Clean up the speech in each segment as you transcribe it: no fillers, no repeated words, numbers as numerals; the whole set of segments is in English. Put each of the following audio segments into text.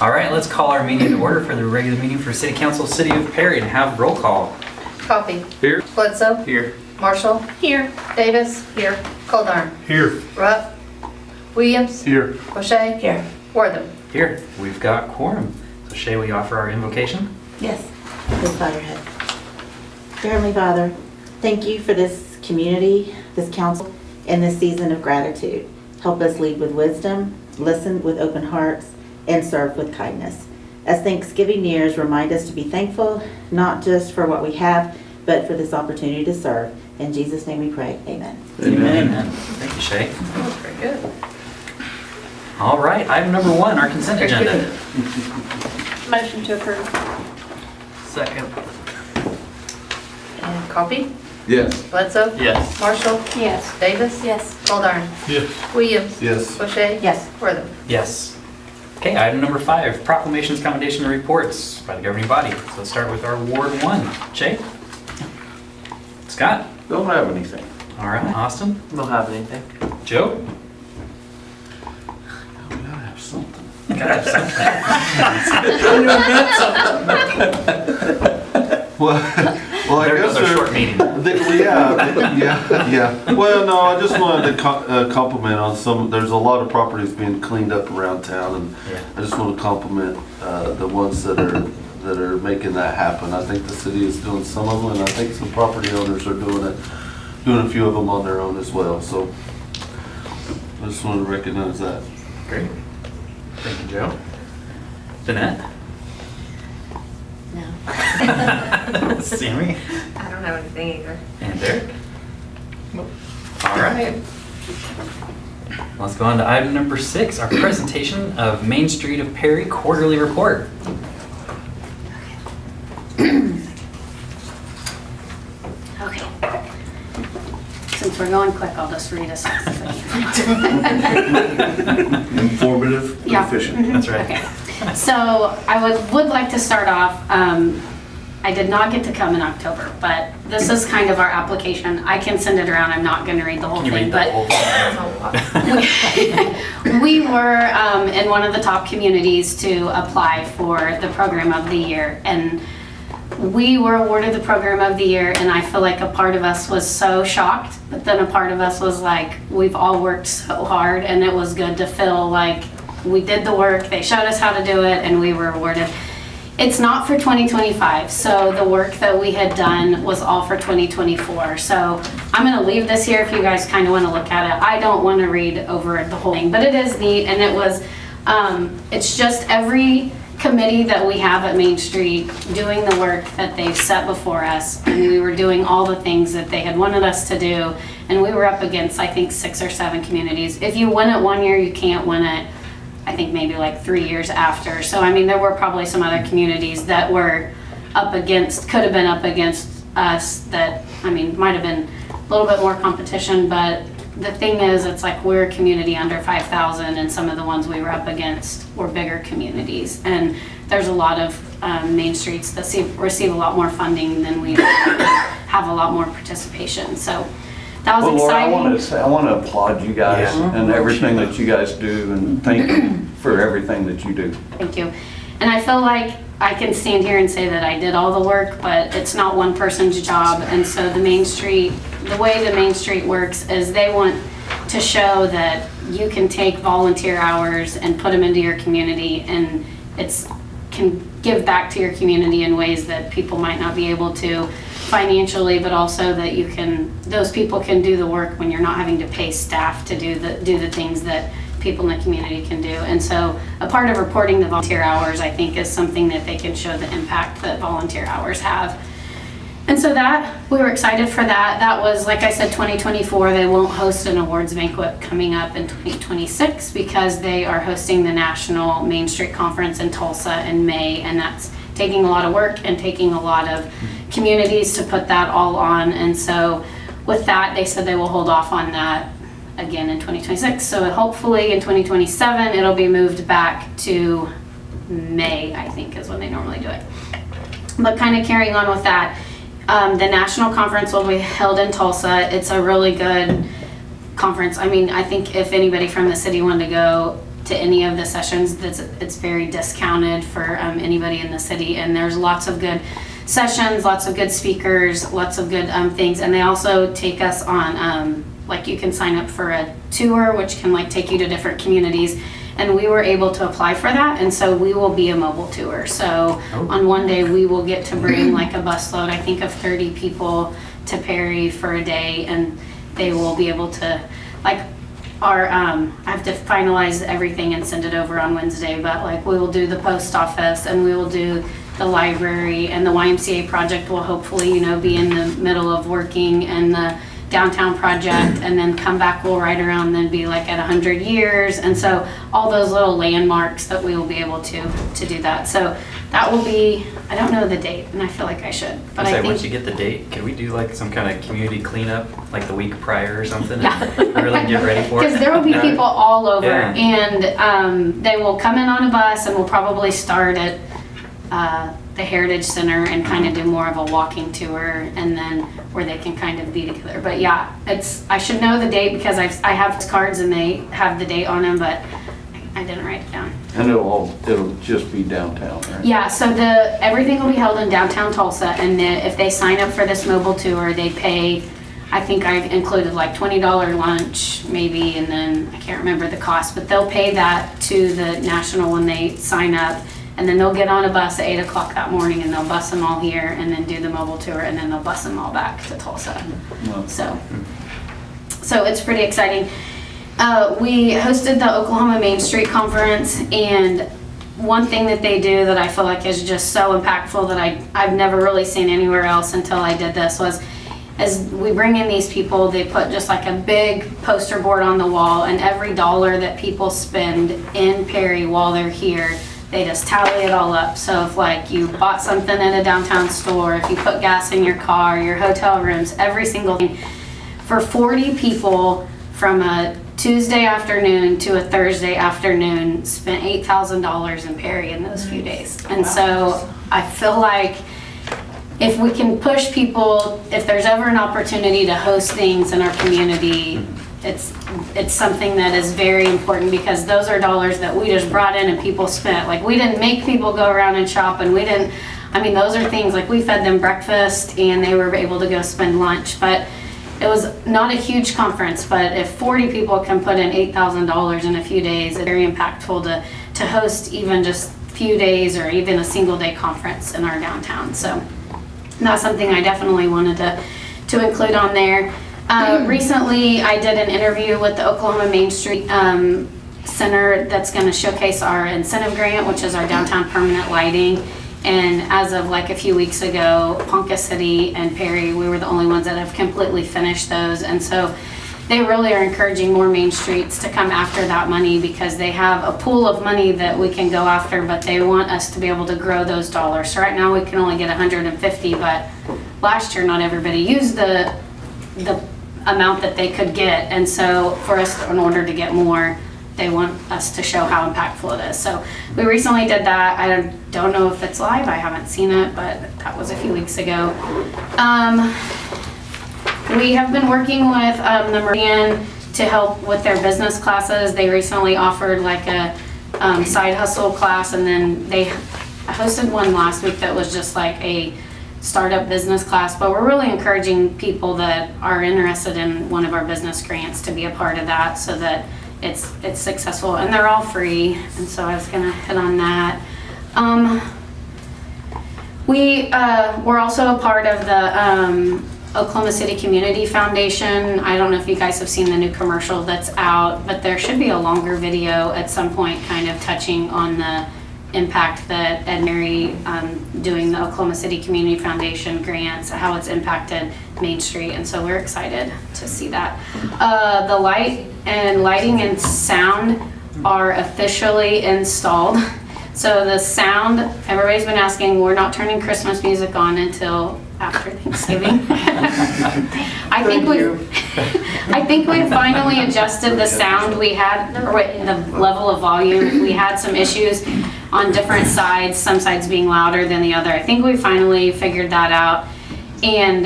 All right, let's call our meeting to order for the regular meeting for City Council, City of Perry, and have roll call. Coffee. Here. Bledsoe. Here. Marshall. Here. Davis. Here. Coldarn. Here. Rupp. Williams. Here. O'Shea. Here. Wortham. Here. We've got quorum. So Shay, will you offer our invocation? Yes. Please bow your head. Dear Heavenly Father, thank you for this community, this council, and this season of gratitude. Help us lead with wisdom, listen with open hearts, and serve with kindness. As Thanksgiving nears, remind us to be thankful, not just for what we have, but for this opportunity to serve. In Jesus' name we pray, amen. Amen. Thank you, Shay. That was very good. All right, item number 1, our consent Very agenda. good. Motion to approve. Second. And Coffee. Yes. Bledsoe. Yes. Marshall. Yes. Davis. Yes. Coldarn. Yes. Williams. Yes. O'Shea. Yes. Wortham. Yes. Okay, item number 5, proclamations, commendation, and reports by the governing body. So let's start with our Ward 1. Shay? Scott? Don't have anything. All right, Austin? Don't have anything. Joe? We gotta have something. Gotta have Well, I There guess goes our short meeting. Yeah. Well, no, I just wanted to compliment on some. There's a lot of properties being cleaned up around town, and Yeah. I just want to compliment the ones that are making that happen. I think the city is doing some of them, and I think some property owners are doing a few of them on their own as well. So I just wanted to recognize that. Great. Thank you, Joe. Danette? No. Sammy? I don't have anything either. And Derek? All right. Let's go on to item number 6, our presentation of Main Street of Perry quarterly report. Okay. Since we're going quick, I'll just read as fast as I can. Informative, Yeah. efficient. That's right. Okay. So I would like to start off, I did not get to come in October, but this is kind of our application. I can send it around. I'm not going to read the whole Can you thing, read the but whole thing? we were in one of the top communities to apply for the program of the year, and we were awarded the program of the year, and I feel like a part of us was so shocked, but then a part of us was like, we've all worked so hard, and it was good to feel like we did the work, they showed us how to do it, and we were awarded. It's not for 2025, so the work that we had done was all for 2024. So I'm gonna leave this here if you guys kind of want to look at it. I don't want to read over the whole thing, but it is neat, and it was, it's just every committee that we have at Main Street doing the work that they've set before us, and we were doing all the things that they had wanted us to do, and we were up against, I think, 6 or 7 communities. If you win it one year, you can't win it, I think, maybe like 3 years after. So, I mean, there were probably some other communities that were up against, could have been up against us that, I mean, might have been a little bit more competition, but the thing is, it's like we're a community under 5,000, and some of the ones we were up against were bigger communities. And there's a lot of main streets that receive a lot more funding than we have, a lot more participation. So that was Well, Laura, exciting. I want to applaud you guys Yeah. and everything that you guys do, and thank you for everything that you do. Thank you. And I feel like I can stand here and say that I did all the work, but it's not one person's job. And so the Main Street, the way the Main Street works is they want to show that you can take volunteer hours and put them into your community, and can give back to your community in ways that people might not be able to financially, but also that those people can do the work when you're not having to pay staff to do the things that people in the community can do. And so a part of reporting the volunteer hours, I think, is something that they can show the impact that volunteer hours have. And so we were excited for that. That was, like I said, 2024. They won't host an awards banquet coming up in 2026 because they are hosting the National Main Street Conference in Tulsa in May, and that's taking a lot of work and taking a lot of communities to put that all on. And so with that, they said they will hold off on that again in 2026. So hopefully in 2027, it'll be moved back to May, I think, is when they normally do it. But kind of carrying on with that, the national conference will be held in Tulsa. It's a really good conference. I mean, I think if anybody from the city wanted to go, to any of the sessions. It's very discounted for anybody in the city, and there's lots of good sessions, lots of good speakers, lots of good things. And they also take us on, like you can sign up for a tour, which can like take you to different communities. And we were able to apply for that, and so we will be a mobile tour. So on one day, we will get to bring like a busload, I think of 30 people to Perry for a day, and they will be able to, like, I have to finalize everything and send it over on Wednesday, but like we will do the post office, and we will do the library, and the YMCA project will hopefully, you know, be in the middle of working, and the downtown project, and then come back, we'll ride around, then be like at 100 years. And so all those little landmarks that we will be able to do that. So that will be, I don't know the date, and I feel like I should, but I think. Once you get the date, can we do like some kind of community cleanup, like the week prior or something? Yeah. And really get ready for it? Because there will be people all over, Yeah. and they will come in on a bus, and we'll probably start at the Heritage Center and kind of do more of a walking tour, and then where they can kind of be together. But yeah, I should know the date because I have cards and they have the date on them, but I didn't write it down. And it'll just be downtown, right? Yeah, so everything will be held in downtown Tulsa, and if they sign up for this mobile tour, they pay, I think I included like $20 lunch maybe, and then I can't remember the cost, but they'll pay that to the national when they sign up. And then they'll get on a bus at 8 o'clock that morning, and they'll bus them all here, and then do the mobile tour, and then they'll bus them all back to Tulsa. Well, So it's pretty exciting. We hosted the Oklahoma Main Street Conference, and one thing that they do that I feel like is just so impactful that I've never really seen anywhere else until I did this was, as we bring in these people, they put just like a big poster board on the wall, and every dollar that people spend in Perry while they're here, they just tally it all up. So if like you bought something at a downtown store, if you put gas in your car, your hotel rooms, every single thing, for 40 people from a Tuesday afternoon to a Thursday afternoon, spent $8,000 in Perry in those few days. And so I feel like if we can push people, if there's ever an opportunity to host things in our community, it's something that is very important, because those are dollars that we just brought in and people spent. Like, we didn't make people go around and shop, and those are things like we fed them breakfast and they were able to go spend lunch. But it was not a huge conference, but if 40 people can put in $8,000 in a few days, it's very impactful to host even just a few days or even a single day conference in our downtown. So that's something I definitely wanted to include on there. Recently, I did an interview with the Oklahoma Main Street Center that's going to showcase our incentive grant, which is our downtown permanent lighting. And as of like a few weeks ago, Ponca City and Perry, we were the only ones that have completely finished those. And so they really are encouraging more main streets to come after that money, because they have a pool of money that we can go after, but they want us to be able to grow those dollars. So right now we can only get 150, but last year not everybody used the amount that they could get. And so for us, in order to get more, they want us to show how impactful it is. So we recently did that. I don't know if it's live. I haven't seen it, but that was a few weeks ago. We have been working with the Meridian to help with their business classes. They recently offered like a side hustle class, and then they hosted one last week that was just like a startup business class. But we're really encouraging people that are interested in one of our business grants to be a part of that, so that it's successful, and they're all free. And so I was gonna hit on that. We're also a part of the Oklahoma City Community Foundation. I don't know if you guys have seen the new commercial that's out, but there should be a longer video at some point kind of touching on the impact that Ed Mary doing the Oklahoma City Community Foundation grants, how it's impacted Main Street. And so we're excited to see that. The lighting and sound are officially installed. So the sound, everybody's been asking, we're not turning Christmas music on until after Thanksgiving. I think we finally adjusted the sound we had, or the level of volume. We had some issues on different sides, some sides being louder than the other. I think we finally figured that out. And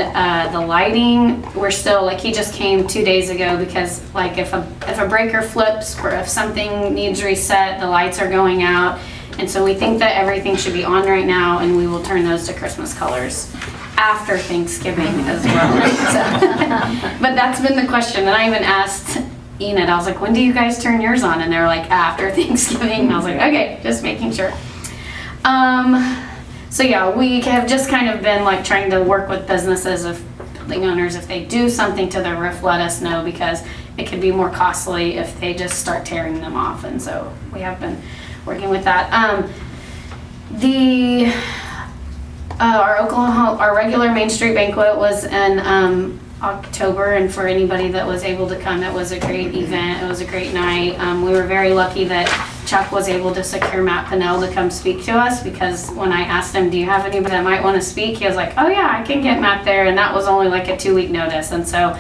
the lighting, we're still, like, he just came 2 days ago because, like, if a breaker flips or if something needs reset, the lights are going out. And so we think that everything should be on right now, and we will turn those to Christmas colors after Thanksgiving as well. So, but that's been the question, and I even asked Enid, I was like, when do you guys turn yours on? And they were like, after Thanksgiving. And I was like, okay, just making sure. So yeah, we have just kind of been like trying to work with businesses, of building owners, if they do something to their roof, let us know, because it could be more costly if they just start tearing them off. And so we have been working with that. Our regular Main Street banquet was in October, and for anybody that was able to come, it was a great event. It was a great night. We were very lucky that Chuck was able to secure Matt Pinnell to come speak to us, because when I asked him, do you have anybody that might want to speak? He was like, oh yeah, I can get Matt there. And that was only like a 2-week notice. And so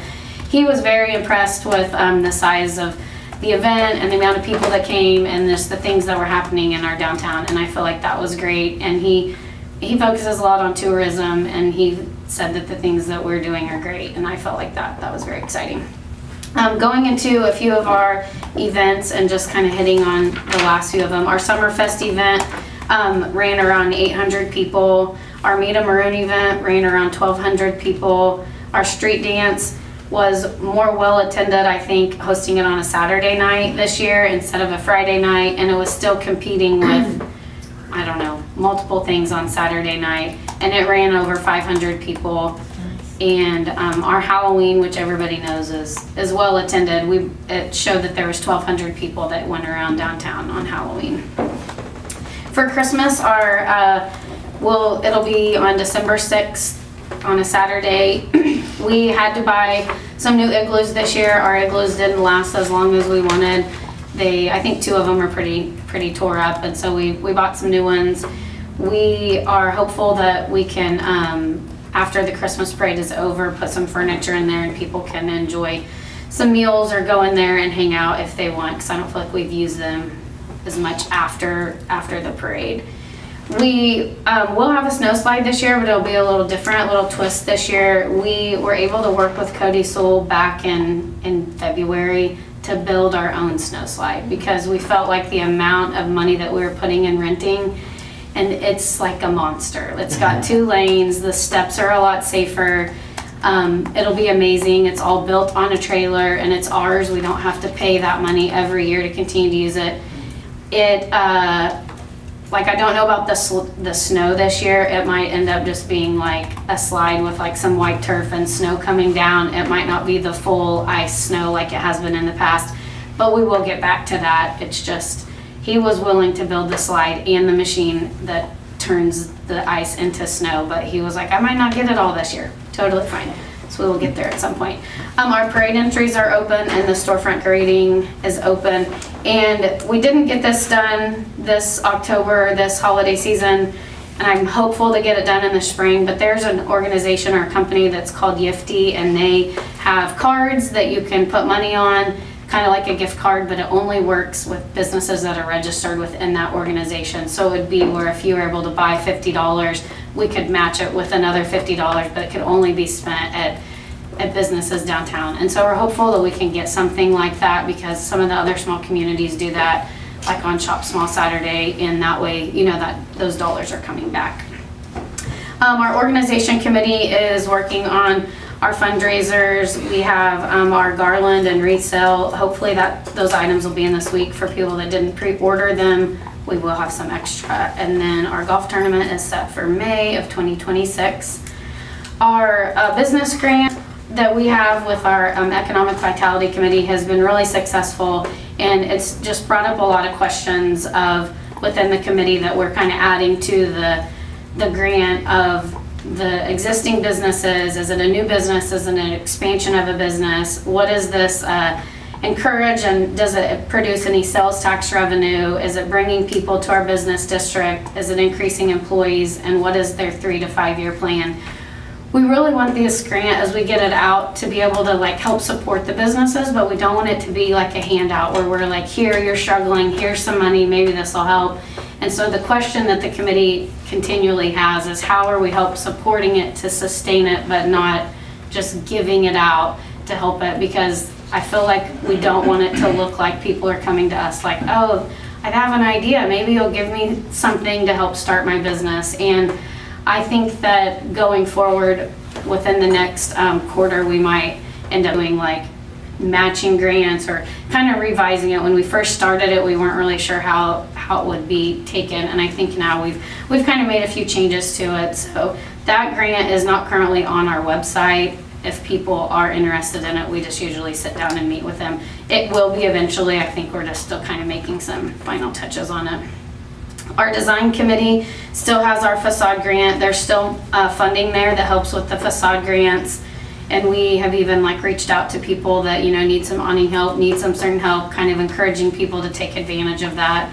he was very impressed with the size of the event and the amount of people that came and just the things that were happening in our downtown. And I feel like that was great. And he focuses a lot on tourism, and he said that the things that we're doing are great. And I felt like that was very exciting. Going into a few of our events and just kind of hitting on the last few of them. Our Summerfest event ran around 800 people. Our Meet a Maroon event ran around 1,200 people. Our street dance was more well attended, I think, hosting it on a Saturday night this year instead of a Friday night, and it was still competing with, I don't know, multiple things on Saturday night, and it ran over 500 people. And our Halloween, which everybody knows is well attended, it showed that there was 1,200 people that went around downtown on Halloween. For Christmas, it'll be on December 6th on a Saturday. We had to buy some new igloos this year. Our igloos didn't last as long as we wanted. I think 2 of them are pretty tore up, and so we bought some new ones. We are hopeful that we can, after the Christmas parade is over, put some furniture in there and people can enjoy some meals or go in there and hang out if they want, because I don't feel like we've used them as much after the parade. We will have a snow slide this year, but it'll be a little different, a little twist this year. We were able to work with Cody Sewell back in February to build our own snow slide, because we felt like the amount of money that we were putting in renting, and it's like a monster. It's got 2 lanes, the steps are a lot safer. It'll be amazing. It's all built on a trailer and it's ours. We don't have to pay that money every year to continue to use it. I don't know about the snow this year. It might end up just being like a slide with like some white turf and snow coming down. It might not be the full ice snow like it has been in the past, but we will get back to that. It's just, he was willing to build the slide and the machine that turns the ice into snow, but he was like, I might not get it all this year. Totally fine. So we will get there at some point. Our parade entries are open and the storefront grading is open. And we didn't get this done this October, this holiday season, and I'm hopeful to get it done in the spring, but there's an organization or a company that's called Yifty, and they have cards that you can put money on, kind of like a gift card, but it only works with businesses that are registered within that organization. So it would be where if you were able to buy $50, we could match it with another $50, but it could only be spent at businesses downtown. And so we're hopeful that we can get something like that, because some of the other small communities do that, like on Shop Small Saturday, and that way, you know, that those dollars are coming back. Our organization committee is working on our fundraisers. We have our garland and wreath sale. Hopefully those items will be in this week for people that didn't pre-order them. We will have some extra. And then our golf tournament is set for May of 2026. Our business grant that we have with our Economic Vitality Committee has been really successful, and it's just brought up a lot of questions within the committee that we're kind of adding to the grant of the existing businesses. Is it a new business? Is it an expansion of a business? What does this encourage, and does it produce any sales tax revenue? Is it bringing people to our business district? Is it increasing employees? And what is their 3 to 5 year plan? We really want this grant, as we get it out, to be able to like help support the businesses, but we don't want it to be like a handout where we're like, here, you're struggling, here's some money, maybe this will help. And so the question that the committee continually has, is how are we help supporting it to sustain it, but not just giving it out to help it, because I feel like we don't want it to look like people are coming to us like, oh, I have an idea, maybe you'll give me something to help start my business. And I think that going forward, within the next quarter, we might end up doing like matching grants or kind of revising it. When we first started it, we weren't really sure how it would be taken, and I think now we've kind of made a few changes to it. So that grant is not currently on our website. If people are interested in it, we just usually sit down and meet with them. It will be eventually. I think we're just still kind of making some final touches on it. Our design committee still has our facade grant. There's still funding there that helps with the facade grants. And we have even like reached out to people that, you know, need some awning help, need some certain help, kind of encouraging people to take advantage of that.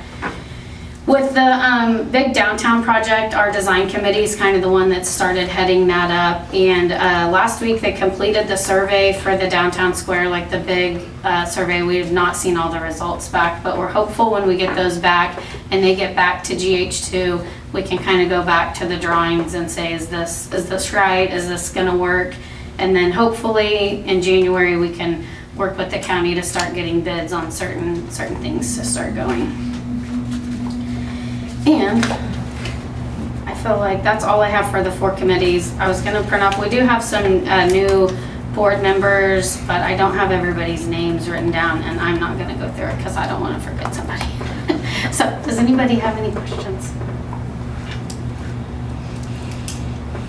With the big downtown project, our design committee is kind of the one that started heading that up. And last week they completed the survey for the downtown square, like the big survey. We have not seen all the results back, but we're hopeful when we get those back and they get back to GH2, we can kind of go back to the drawings and say, is this right? Is this gonna work? And then hopefully in January we can work with the county to start getting bids on certain things to start going. And I feel like that's all I have for the 4 committees. I was gonna print off, we do have some new board members, but I don't have everybody's names written down, and I'm not gonna go through it because I don't wanna forget somebody. So, does anybody have any questions?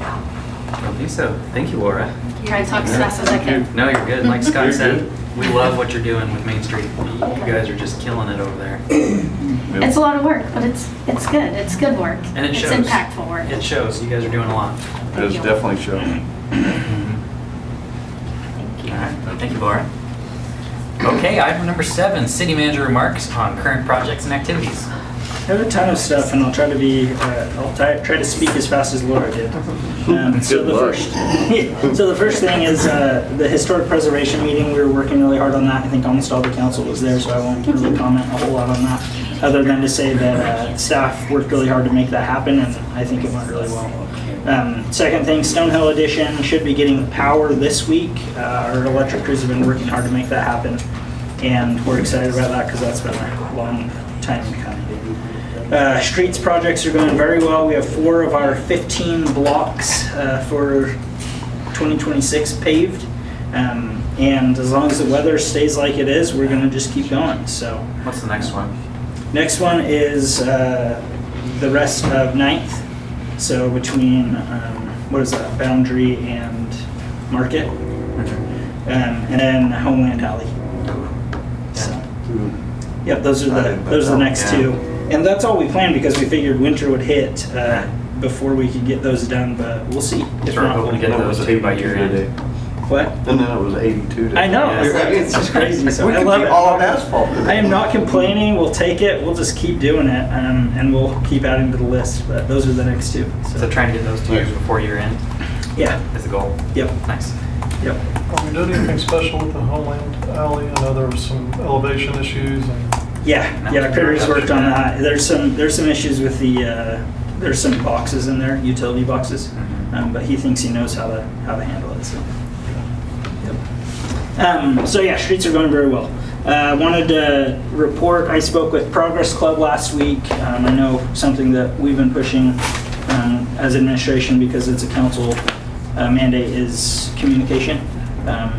I don't think so. Thank you, Laura. Try to talk as fast as I can. No, you're good. Like Scott said, we love what you're doing with Main Street. You guys are just killing it over there. It's a lot of work, but it's good. It's good work. And it shows. It's impactful work. It shows. You guys are doing a lot. It is you. definitely showing. Thank you. All right. Thank you, Laura. Okay, item number 7, city manager remarks on current projects and activities. I have a ton of stuff, and I'll try to be. I'll try to speak as fast as Laura did. So the first thing is the historic preservation meeting. We were working really hard on that. I think almost all the council was there, so I won't really comment a whole lot on that, other than to say that staff worked really hard to make that happen, and I think it went really well. Second thing, Stonehill Edition should be getting power this week. Our electric crews have been working hard to make that happen, and we're excited about that because that's been a long time coming. Streets projects are going very well. We have 4 of our 15 blocks for 2026 paved. And as long as the weather stays like it is, we're going to just keep going. So What's the next one? next one is the rest of 9th. So between, what is that, Boundary and Market. And then Homeland Alley. So, yep, those are the next 2. And that's all we planned because we figured winter would hit before we could get those done, but we'll see. If So we're not, hoping to get those 2 by year end. what? And then it was 82 today. I know, Yeah. it's just crazy. So We I could love be it. all on asphalt. I am not complaining. We'll take it. We'll just keep doing it, and we'll keep adding to the list. But those are the next 2. So trying to get those 2 years before year end Yeah. is the goal. Yep. Nice. Yep. Are we doing anything special with the Homeland Alley? I know there was some elevation issues and Yeah. Critters worked on that. There's some issues with the there's some boxes in there, utility boxes, but he thinks he knows how to handle it. So. Yep. So yeah, streets are going very well. Wanted to report. I spoke with Progress Club last week. I know something that we've been pushing as administration because it's a council mandate is communication.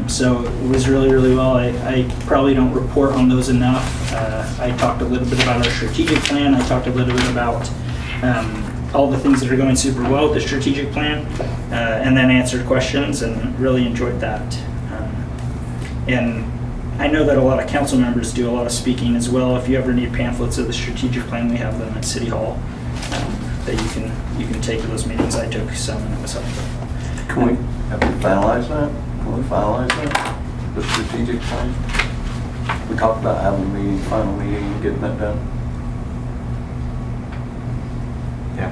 So it was really, really well. I probably don't report on those enough. I talked a little bit about our strategic plan. I talked a little bit about all the things that are going super well with the strategic plan, and then answered questions and really enjoyed that. And I know that a lot of council members do a lot of speaking as well. If you ever need pamphlets of the strategic plan, we have them at City Hall that you can take to those meetings. I took some and it was helpful. Can we have to finalize that? Can we finalize that? The strategic plan? We talked about having a meeting, final meeting, and getting that done. Yeah.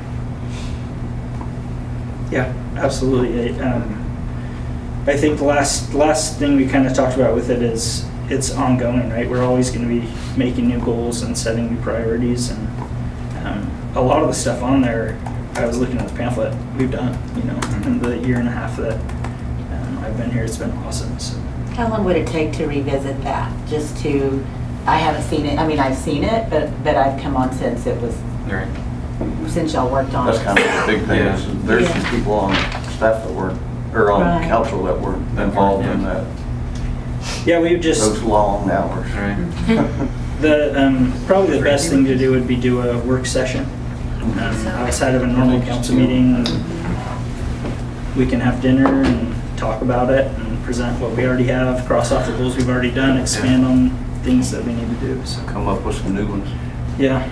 Yeah, absolutely. I think the last thing we kind of talked about with it is it's ongoing, right? We're always going to be making new goals and setting new priorities, and a lot of the stuff on there I was looking at the pamphlet we've done, you know, in the year and a half that I've been here. It's been awesome. So How long would it take to revisit that? Just to, I haven't seen it, I mean, I've seen it, but I've come on since it was, Right. since y'all worked on it. That's kind of the big thing, is there's some Yeah. people on staff that weren't, or on Right. council that weren't involved in that, yeah, we just those long hours. Right. the probably the best thing to do would be do a work session outside of a normal council meeting. And we can have dinner and talk about it and present what we already have, cross off the goals we've already done, expand on things that we need to do. So Come up with some new ones. yeah.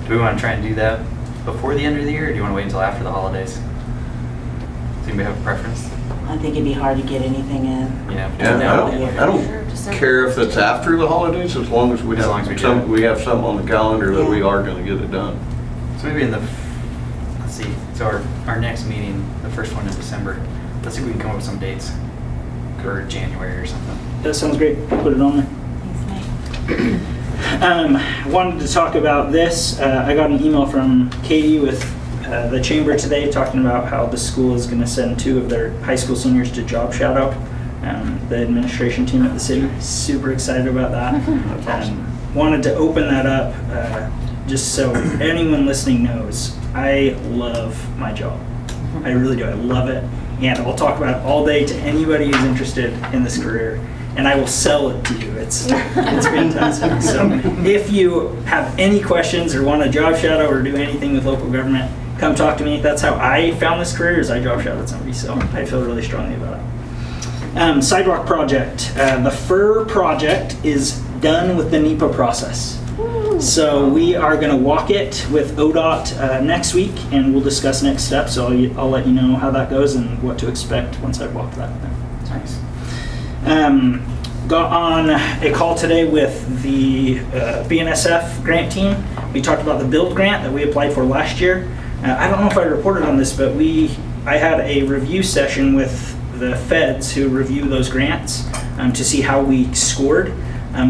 Do we want to try and do that before the end of the year, or do you want to wait until after the holidays? Does anybody have a preference? I think it'd be hard to get anything in. Yeah. Yeah, I don't care if it's after the holidays, as long as we As long as we have do it. some, we have some on the calendar that we are gonna get it done. So maybe in the, let's see, so our next meeting, the first one in December, let's see if we can come up with some dates, or January or something. That sounds great. Put it on there. Thanks, Nate. Wanted to talk about this. I got an email from Katie with the chamber today talking about how the school is going to send 2 of their high school seniors to Job Shadow. The administration team at the city, super excited about that. Wanted to open that up just so anyone listening knows, I love my job. I really do. I love it. And I'll talk about it all day to anybody who's interested in this career. And I will sell it to you. It's fantastic. So if you have any questions or want a job shadow or do anything with local government, come talk to me. That's how I found this career, is I job shadowed somebody. So I feel really strongly about it. Sidewalk project. The FUR project is done with the NEPA process. So we are going to walk it with ODOT next week, and we'll discuss next steps. So I'll let you know how that goes and what to expect once I've walked that. Nice. Got on a call today with the BNSF grant team. We talked about the build grant that we applied for last year. I don't know if I reported on this, but I had a review session with the feds who review those grants to see how we scored.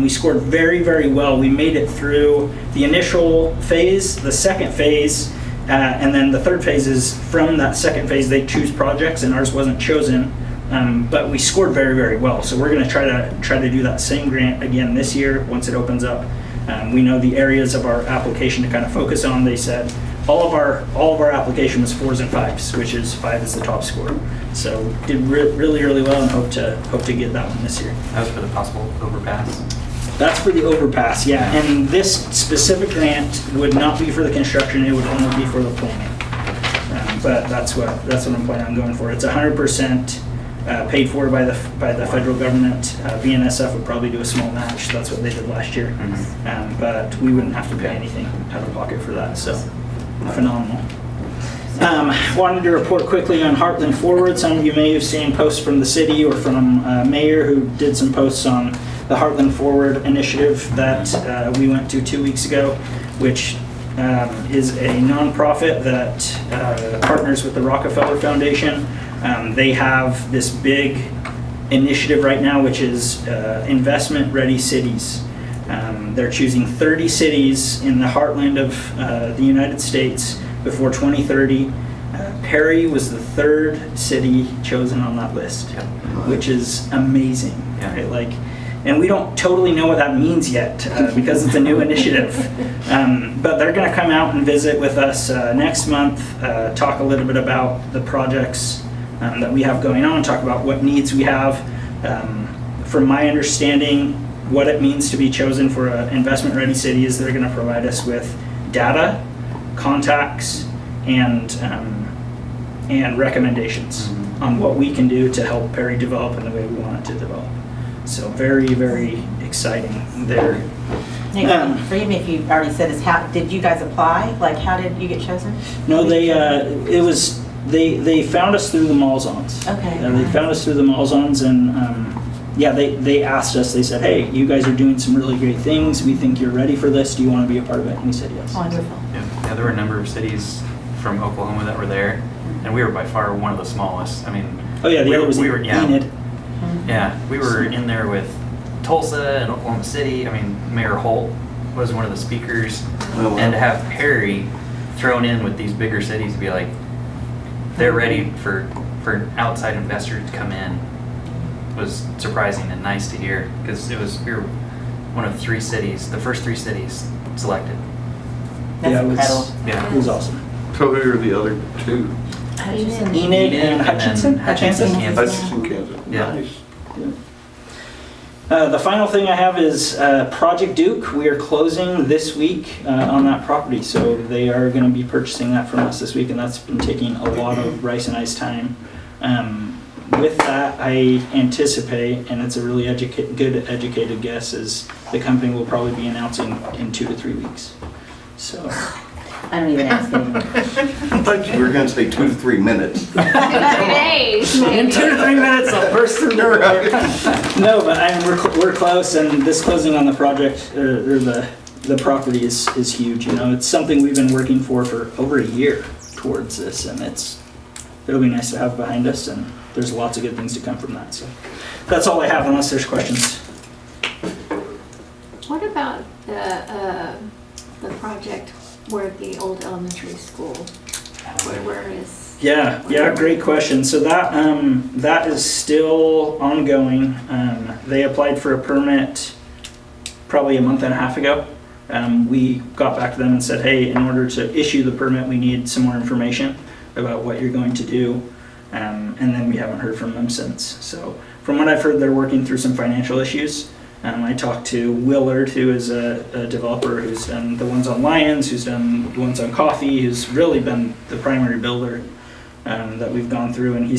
We scored very, very well. We made it through the initial phase, the second phase, and then the third phase is from that second phase they choose projects, and ours wasn't chosen. But we scored very, very well. So we're going to try to do that same grant again this year once it opens up. We know the areas of our application to kind of focus on. They said all of our application was 4s and 5s, which is 5 is the top score. So did really, really well, and hope to get that one this year. That was for the possible overpass. That's for the overpass, yeah. And this specific grant would not be for the construction; it would only be for the planning. But that's what I'm planning on going for. It's 100%. Paid for by the federal government. BNSF would probably do a small match. That's what they did last year. But we wouldn't have to pay anything out of pocket for that. So phenomenal. Wanted to report quickly on Heartland Forward. Some of you may have seen posts from the city or from Mayor, who did some posts on the Heartland Forward initiative that we went to 2 weeks ago, which is a nonprofit that partners with the Rockefeller Foundation. They have this big initiative right now, which is investment ready cities. They're choosing 30 cities in the heartland of the United States before 2030. Perry was the 3rd city chosen on that list, which is amazing. Yeah. Right? And we don't totally know what that means yet because it's a new initiative. But they're going to come out and visit with us next month, talk a little bit about the projects that we have going on, talk about what needs we have. From my understanding, what it means to be chosen for an investment-ready city is they're going to provide us with data, contacts, and recommendations on what we can do to help Perry develop in the way we want it to develop. So very, very exciting there. Nick, forgive me if you already said this. How did you guys apply? Like, how did you get chosen? No, they found us through the Malzahns. Okay. They found us through the Malzahns, and they asked us. They said, "Hey, you guys are doing some really great things. We think you're ready for this. Do you want to be a part of it?" And we said yes. Wonderful. Yeah, there were a number of cities from Oklahoma that were there, and we were by far one of the smallest. I mean, Oh yeah, the other was we were Enid. Yeah, we were in there with Tulsa and Oklahoma City. I mean, Mayor Holt was one of the speakers, and to have Perry thrown in with these bigger cities to be like, they're ready for an outside investor to come in was surprising and nice to hear, because we were one of 3 cities, the first 3 cities selected. That's Yeah, incredible. Yeah. It was awesome. So who are the other two? Enid and Hutchinson? Hutchinson, Kansas. Hutchinson, Kansas. Yeah. Nice. The final thing I have is Project Duke. We are closing this week on that property, so they are going to be purchasing that from us this week, and that's been taking a lot of Rice and Ice time. With that, I anticipate, and it's a really good educated guess, is the company will probably be announcing in 2 to 3 weeks. So, I don't even ask anymore. I thought you were gonna say 2 to 3 minutes. 2 days. in 2 to 3 minutes, I'll burst through the door. No, but we're close, and this closing on the project or the property is huge. You know, it's something we've been working for over a year towards this, and it'll be nice to have behind us, and there's lots of good things to come from that. So that's all I have, unless there's questions. What about the project where the old elementary school, where is? Yeah, great question. So that is still ongoing. They applied for a permit probably a month and a half ago. We got back to them and said, hey, in order to issue the permit, we need some more information about what you're going to do. And then we haven't heard from them since. So from what I've heard, they're working through some financial issues. I talked to Willard, who is a developer who's done the ones on Lions, who's done the ones on Coffee, who's really been the primary builder that we've gone through. And he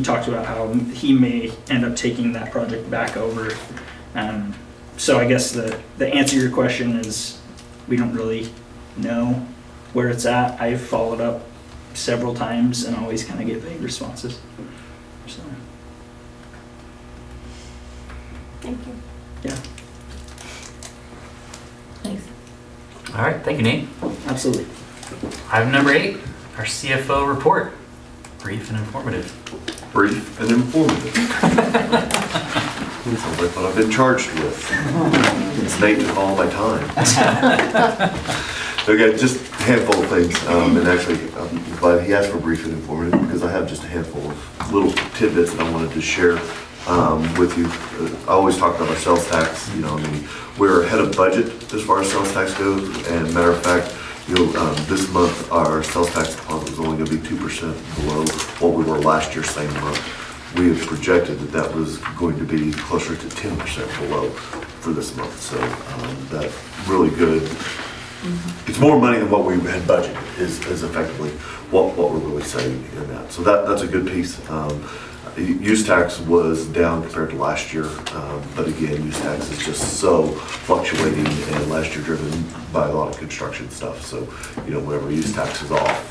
talked about how he may end up taking that project back over. So I guess the answer to your question is we don't really know where it's at. I've followed up several times and always kind of get vague responses. So, Thank you. yeah, Thanks. All right, thank you, Nate. absolutely. Item number 8, our CFO report. Brief and informative. Brief and informative. Sounds like what I've been charged with. It's Nate took all my time. Okay, just a handful of things, and actually, I'm glad he asked for brief and informative because I have just a handful of little tidbits that I wanted to share with you. I always talk about our sales tax. You know, I mean, we're ahead of budget as far as sales tax goes, and matter of fact, this month our sales tax deposit is only going to be 2% below what we were last year same month. We have projected that was going to be closer to 10% below for this month, so that's really good. It's more money than what we had budgeted is effectively what we're really saving in that. So that's a good piece. Use tax was down compared to last year, but again, use tax is just so fluctuating, and last year driven by a lot of construction stuff. So, whenever use tax is off,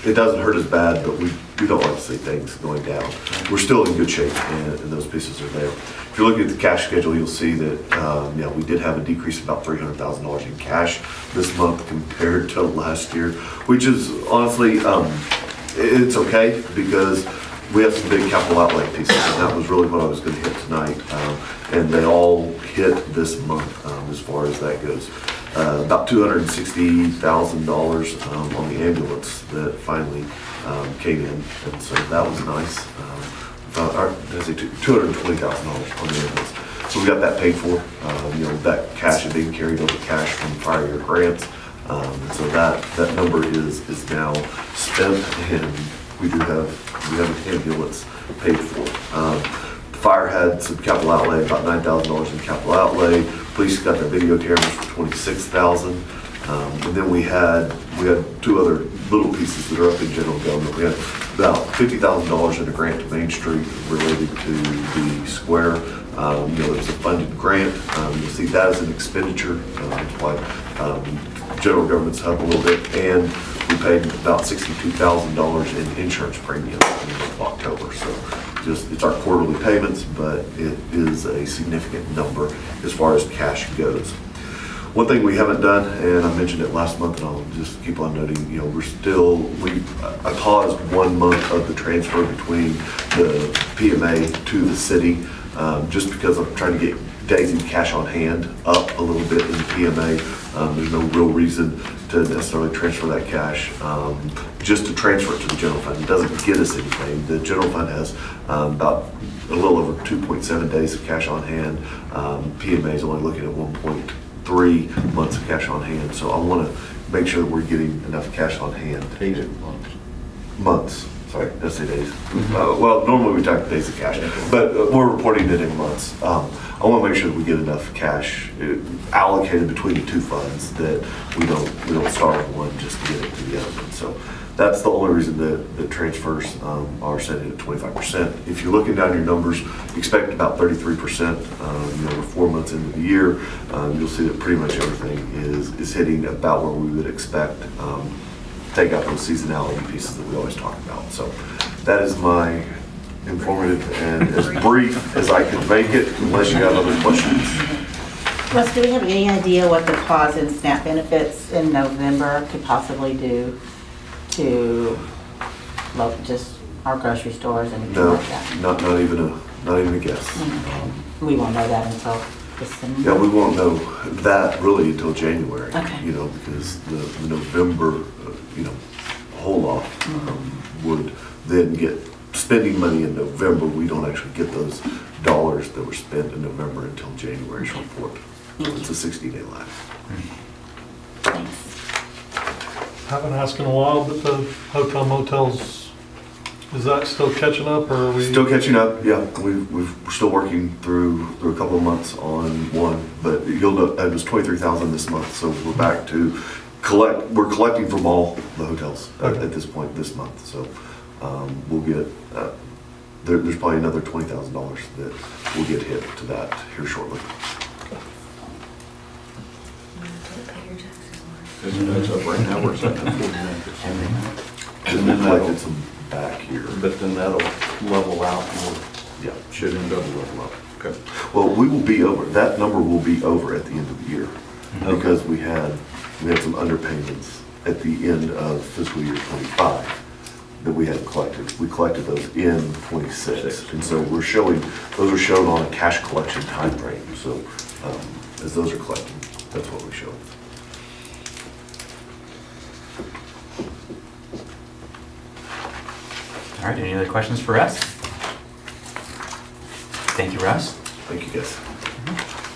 it doesn't hurt as bad, but we don't like to see things going down. We're still in good shape, and those pieces are there. If you're looking at the cash schedule, you'll see that we did have a decrease of about $300,000 in cash this month compared to last year, which is honestly, it's okay because we have some big capital outlay pieces, and that was really what I was going to hit tonight, and they all hit this month as far as that goes. About $260,000 on the ambulance that finally came in, and so that was nice. $220,000 on the ambulance. So we got that paid for. That cash is being carried over cash from prior year grants, and so that number is now spent, and we have an ambulance paid for. The fire had some capital outlay, about $9,000 in capital outlay. Police got their video cameras for $26,000. And then we had 2 other little pieces that are up in general government. We had about $50,000 in a grant to Main Street related to the square. It was a funded grant. You'll see that as an expenditure. That's why general government's up a little bit. And we paid about $62,000 in insurance premiums in the month of October. So it's our quarterly payments, but it is a significant number as far as cash goes. One thing we haven't done, and I mentioned it last month, and I'll just keep on noting, I paused 1 month of the transfer between the PMA to the city, just because I'm trying to get days in cash on hand up a little bit in the PMA. There's no real reason to necessarily transfer that cash, just to transfer it to the general fund. It doesn't get us anything. The general fund has about a little over 2.7 days of cash on hand. PMA is only looking at 1.3 months of cash on hand. So I want to make sure that we're getting enough cash on hand. Months. Sorry, did I say days? Well, normally we talk days of cash, but we're reporting it in months. I want to make sure that we get enough cash allocated between the two funds that we don't start with one just to get it to the other one. So that's the only reason that the transfers are set at 25%. If you're looking down your numbers, expect about 33%. We're 4 months into the year. You'll see that pretty much everything is hitting about where we would expect. Take out those seasonality pieces that we always talk about. So that is my informative and as brief as I could make it, unless you have other questions. Russ, do we have any idea what the pause in SNAP benefits in November could possibly do to just our grocery stores and anything No, like that? not even a guess. Okay. We won't know that until December. Yeah, we won't know that really until January. Okay. Because the November, whole lot would then get spending money in November. We don't actually get those dollars that were spent in November until January's report. So it's a 60-day lag. Thanks. Haven't asked in a while, but the hotel motels, is that still catching up, or are we? Still catching up, yeah. We're still working through a couple of months on one, but you'll know it was 23,000 this month, so we're back to we're collecting from all the hotels at this point this month. So we'll get there's probably another $20,000 that will get hit to that here shortly. Isn't that up right now, we're sitting at 49%. And then collected some back here. But then that'll level out and Yeah. should end up level up. Okay. Well, we will be over, that number will be over at the end of the year because we had some underpayments at the end of fiscal year 25 that we had collected. We collected those in 26. And so those are shown on a cash collection time frame. So as those are collected, that's what we show. All right, any other questions for Russ? Thank you, Russ. Thank you, guys.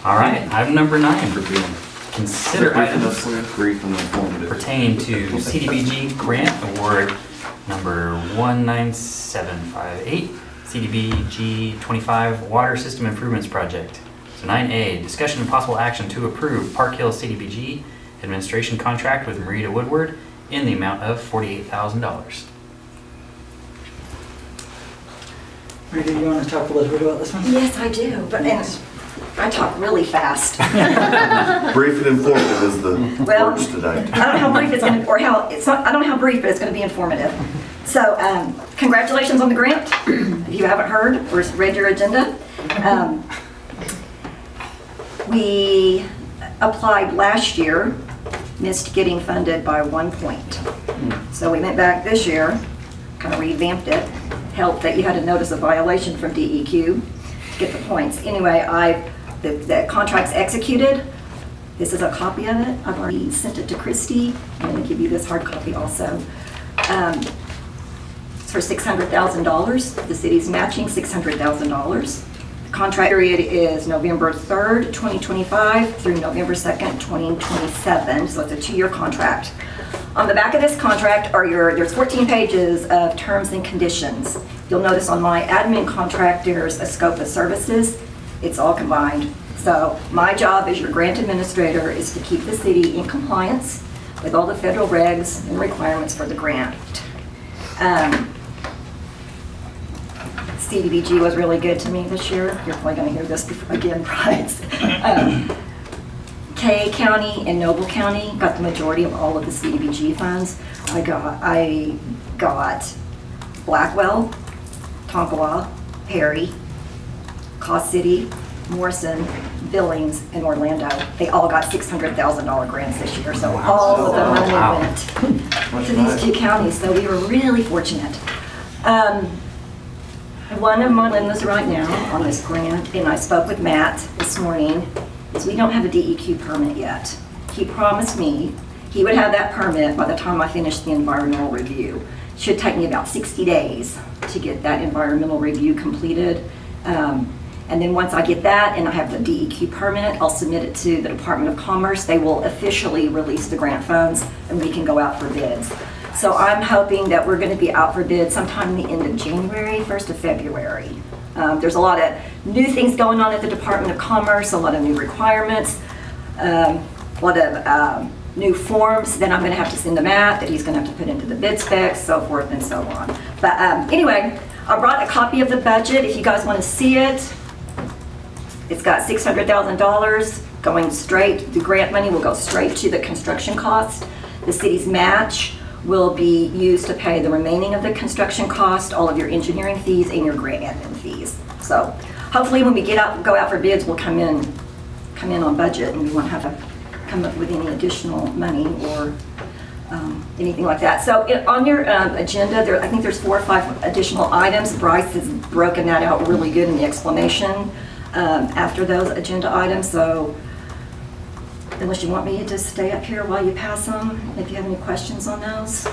All right, item number 9. For being Consider items brief and informative. pertaining to CDBG grant award number 19758, CDBG 25 Water System Improvements Project. So 9A, discussion and possible action to approve Park Hill CDBG administration contract with Marita Woodward in the amount of $48,000. Rita, you want to talk a little bit about this one? Yes, I do, but I talk really fast. Brief and informative is the Well, words tonight. I don't know how brief it's going to, or how, it's not, I don't know how brief, but it's going to be informative. So, congratulations on the grant. If you haven't heard or read your agenda, we applied last year, missed getting funded by 1 point. So we went back this year, kind of revamped it, helped that you had to notice a violation from DEQ to get the points. Anyway, the contract's executed. This is a copy of it. I've already sent it to Christy. I'm going to give you this hard copy also. It's for $600,000. The city's matching $600,000. The contract period is November 3rd, 2025 through November 2nd, 2027. So it's a 2-year contract. On the back of this contract there's 14 pages of terms and conditions. You'll notice on my admin contract, there's a scope of services. It's all combined. So my job as your grant administrator is to keep the city in compliance with all the federal regs and requirements for the grant. CDBG was really good to me this year. You're probably going to hear this again, Bryce. Kay County and Noble County got the majority of all of the CDBG funds. I got Blackwell, Tonkawa, Perry, Caw City, Morrison, Billings, and Orlando. They all got $600,000 grants this year, so all of the money went to these 2 counties, so we were really fortunate. One of my dilemmas right now on this grant, and I spoke with Matt this morning, is we don't have a DEQ permit yet. He promised me He would have that permit by the time I finish the environmental review. Should take me about 60 days to get that environmental review completed. And then once I get that and I have the DEQ permit, I'll submit it to the Department of Commerce. They will officially release the grant funds and we can go out for bids. So I'm hoping that we're going to be out for bid sometime in the end of January, 1st of February. There's a lot of new things going on at the Department of Commerce, a lot of new requirements, a lot of new forms that I'm going to have to send to Matt, that he's going to have to put into the bid specs, so forth and so on. But anyway, I brought a copy of the budget if you guys want to see it. It's got $600,000 going straight, the grant money will go straight to the construction cost. The city's match will be used to pay the remaining of the construction cost, all of your engineering fees and your grant admin fees. So hopefully when we go out for bids, we'll come in on budget and we won't have to come up with any additional money or anything like that. So on your agenda, I think there's 4 or 5 additional items. Bryce has broken that out really good in the explanation after those agenda items. So unless you want me to just stay up here while you pass them, if you have any questions on those.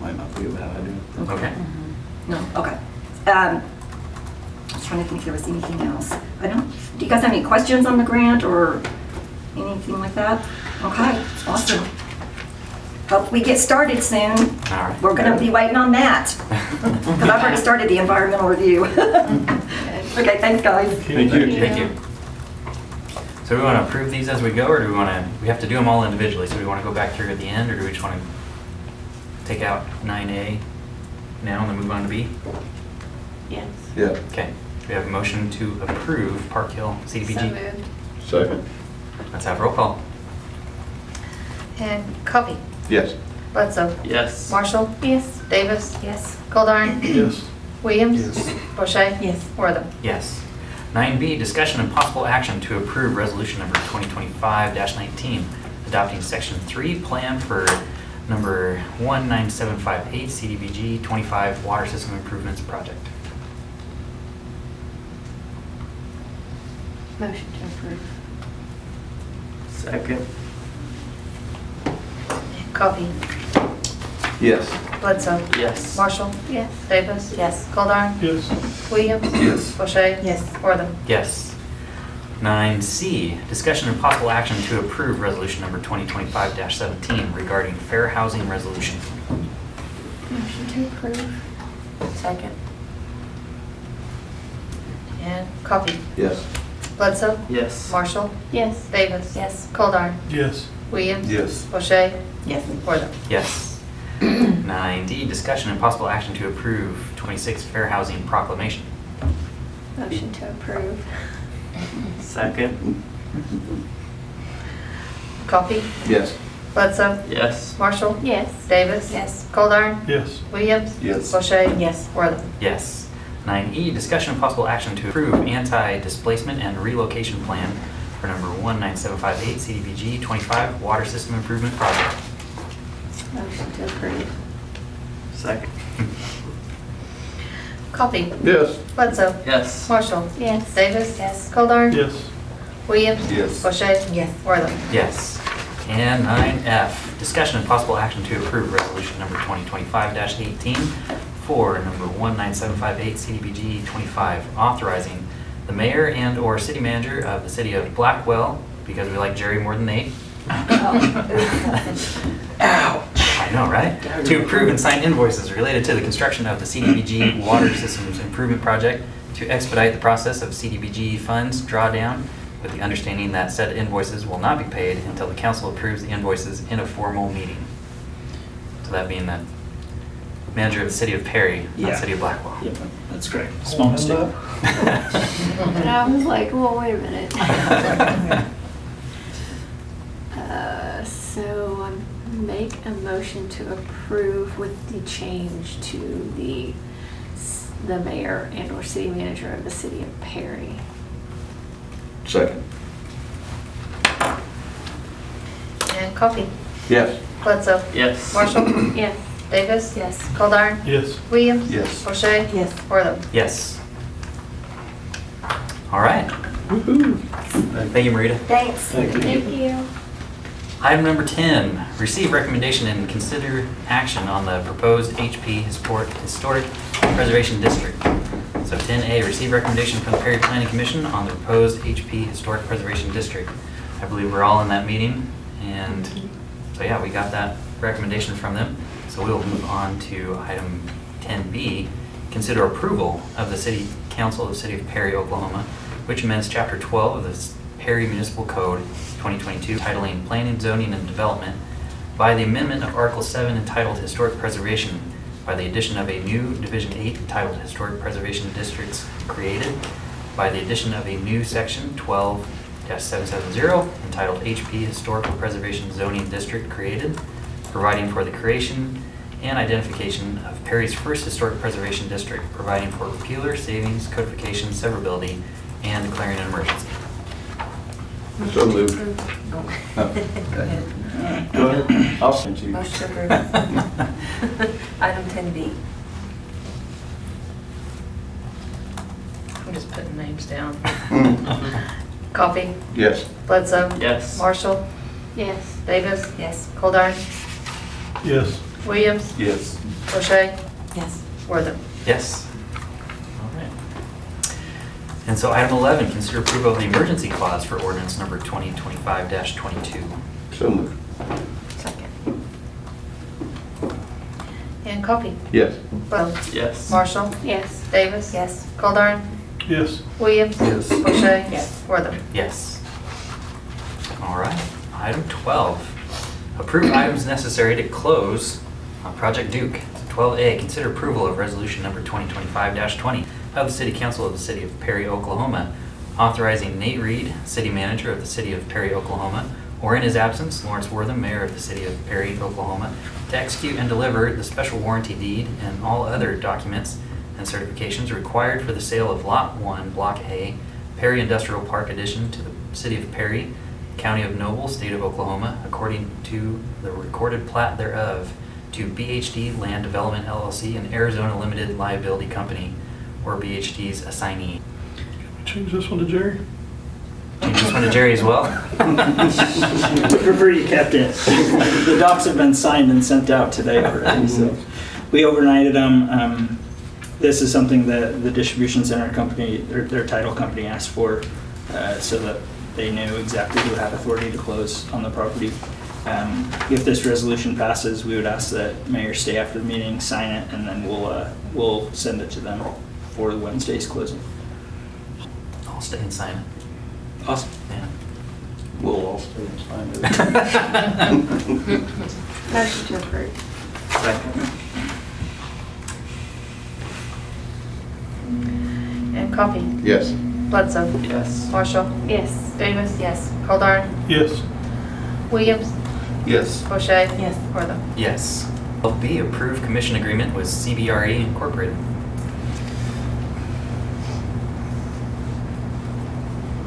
Might not be a bad idea. Okay. No, okay. I was trying to think if there was anything else. Do you guys have any questions on the grant or anything like that? Okay, awesome. Hope we get started soon. All right. We're gonna be waiting on that. Because I've already started the environmental review. Okay, thanks guys. Thank you. Thank you. So we want to approve these as we go, or do we have to do them all individually? So do we want to go back through at the end, or do we just want to take out 9A now and then move on to B? Yes. Yeah. Okay. We have a motion to approve Park Hill CDBG. So moved. Second. Let's have roll call. And Coffee. Yes. Bledsoe. Yes. Marshall. Yes. Davis. Yes. Goldar. Yes. Williams. Yes. Bochet. Yes. Wortham. Yes. 9B, discussion and possible action to approve resolution number 2025-19, adopting section 3 plan for number 19758 CDBG 25 water system improvements project. Motion to approve. Second. Coffee. Yes. Bledsoe. Yes. Marshall. Yes. Davis. Yes. Goldar. Yes. Williams. Yes. Bochet. Yes. Wortham. Yes. 9C, discussion and possible action to approve resolution number 2025-17 regarding fair housing resolution. Motion to approve. Second. And Coffee. Yes. Bledsoe. Yes. Marshall. Yes. Davis. Yes. Goldar. Yes. Williams. Yes. Bochet. Yes. Wortham. Yes. 9D, discussion and possible action to approve 26 fair housing proclamation. Motion to approve. Second. Coffee. Yes. Bledsoe. Yes. Marshall. Yes. Davis. Yes. Goldar. Yes. Williams. Yes. Bochet. Yes. Wortham. Yes. 9E, discussion and possible action to approve anti-displacement and relocation plan for number 19758 CDBG 25 water system improvement project. Motion to approve. Second. Coffee. Yes. Bledsoe. Yes. Marshall. Yes. Davis. Yes. Goldar. Yes. Williams. Yes. Bochet. Yes. Wortham. Yes. And 9F, discussion and possible action to approve resolution number 2025-18 for number 19758 CDBG 25, authorizing the mayor and/or city manager of the city of Blackwell, because we like Jerry more than Nate. Ouch. I know, right? To approve and sign invoices related to the construction of the CDBG Water Systems Improvement Project to expedite the process of CDBG funds drawdown, with the understanding that said invoices will not be paid until the council approves the invoices in a formal meeting. So that being the manager of the city of Perry, not Yeah. city of Blackwell. Yep, that's correct. Small mistake. And I was like, well, wait a minute. So make a motion to approve with the change to the mayor and or city manager of the city of Perry. Second. And Coffee. Yes. Bledsoe. Yes. Marshall. Yes. Davis. Yes. Goldar. Yes. Williams. Yes. Bochet. Yes. Wortham. Yes. All right. Woohoo. Thank you, Marita. Thanks. Thank you. Thank you. Item number 10, receive recommendation and consider action on the proposed HP Historic Preservation District. So 10A, receive recommendation from the Perry Planning Commission on the proposed HP Historic Preservation District. I believe we're all in that meeting, and so yeah, we got that recommendation from them. So we'll move on to item 10B, consider approval of the City Council of the City of Perry, Oklahoma, which amends Chapter 12 of the Perry Municipal Code 2022, titling Planning, Zoning, and Development by the amendment of Article 7 entitled Historic Preservation, by the addition of a new Division 8 entitled Historic Preservation Districts created, by the addition of a new Section 12-770 entitled HP Historical Preservation Zoning District created, providing for the creation and identification of Perry's first historic preservation district, providing for repealer, savings, codification, severability, and declaring an emergency. So moved. Go ahead. I'll send you. Motion approved. Item 10B. I'm just putting names down. Coffee, Yes. Bledsoe. Yes. Marshall, Yes. Davis. Yes. Goldar, Yes. Williams, Yes. O'Shea, Yes. Wortham. Yes. All right. And so item 11, consider approval of the emergency clause for ordinance number 2025-22. So moved. Second. And Coffee, Yes. Bledsoe, Yes. Marshall, Yes. Davis. Yes. Goldar, Yes. Williams. Yes. O'Shea. Yes. Wortham. Yes. All right. Item 12, approve items necessary to close on Project Duke. 12A, consider approval of resolution number 2025-20 of the City Council of the City of Perry, Oklahoma, authorizing Nate Reed, City Manager of the City of Perry, Oklahoma, or in his absence, Lawrence Wortham, Mayor of the City of Perry, Oklahoma, to execute and deliver the special warranty deed and all other documents and certifications required for the sale of Lot 1, Block A, Perry Industrial Park Addition to the City of Perry, County of Noble, State of Oklahoma, according to the recorded plat thereof, to BHD Land Development LLC, an Arizona Limited Liability Company, or BHD's assignee. Change this one to Jerry? Change this one to Jerry as well? We prefer you kept it. The docs have been signed and sent out today already, so we overnighted them. This is something that the distribution center company, their title company asked for, so that they knew exactly who had authority to close on the property. If this resolution passes, we would ask that mayor stay after the meeting, sign it, and then we'll send it to them for Wednesday's closing. I'll stay and sign it. Awesome. Yeah. We'll all stay and sign it. Motion to approve. Second. And Coffee, Yes. Bledsoe, Yes. Marshall, Yes. Davis. Yes. Goldar, Yes. Williams, Yes. O'Shea. Yes. Wortham. Yes. 12B, approve commission agreement with CBRE Incorporated.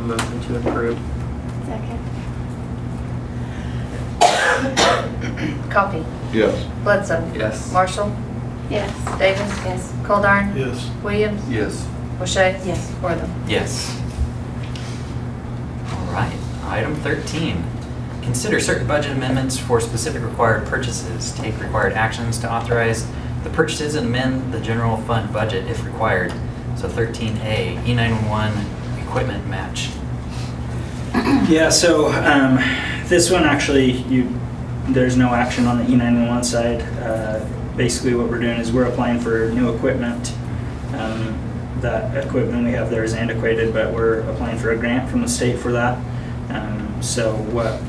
Motion to approve. Second. Coffee, Yes. Bledsoe, Yes. Marshall, Yes. Davis. Yes. Goldar, Yes. Williams, Yes. O'Shea. Yes. Wortham. Yes. All right. Item 13, consider certain budget amendments for specific required purchases. Take required actions to authorize the purchases and amend the general fund budget if required. So 13A, E911 equipment match. Yeah, so this one actually, there's no action on the E911 side. Basically what we're doing is we're applying for new equipment. That equipment we have there is antiquated, but we're applying for a grant from the state for that. So what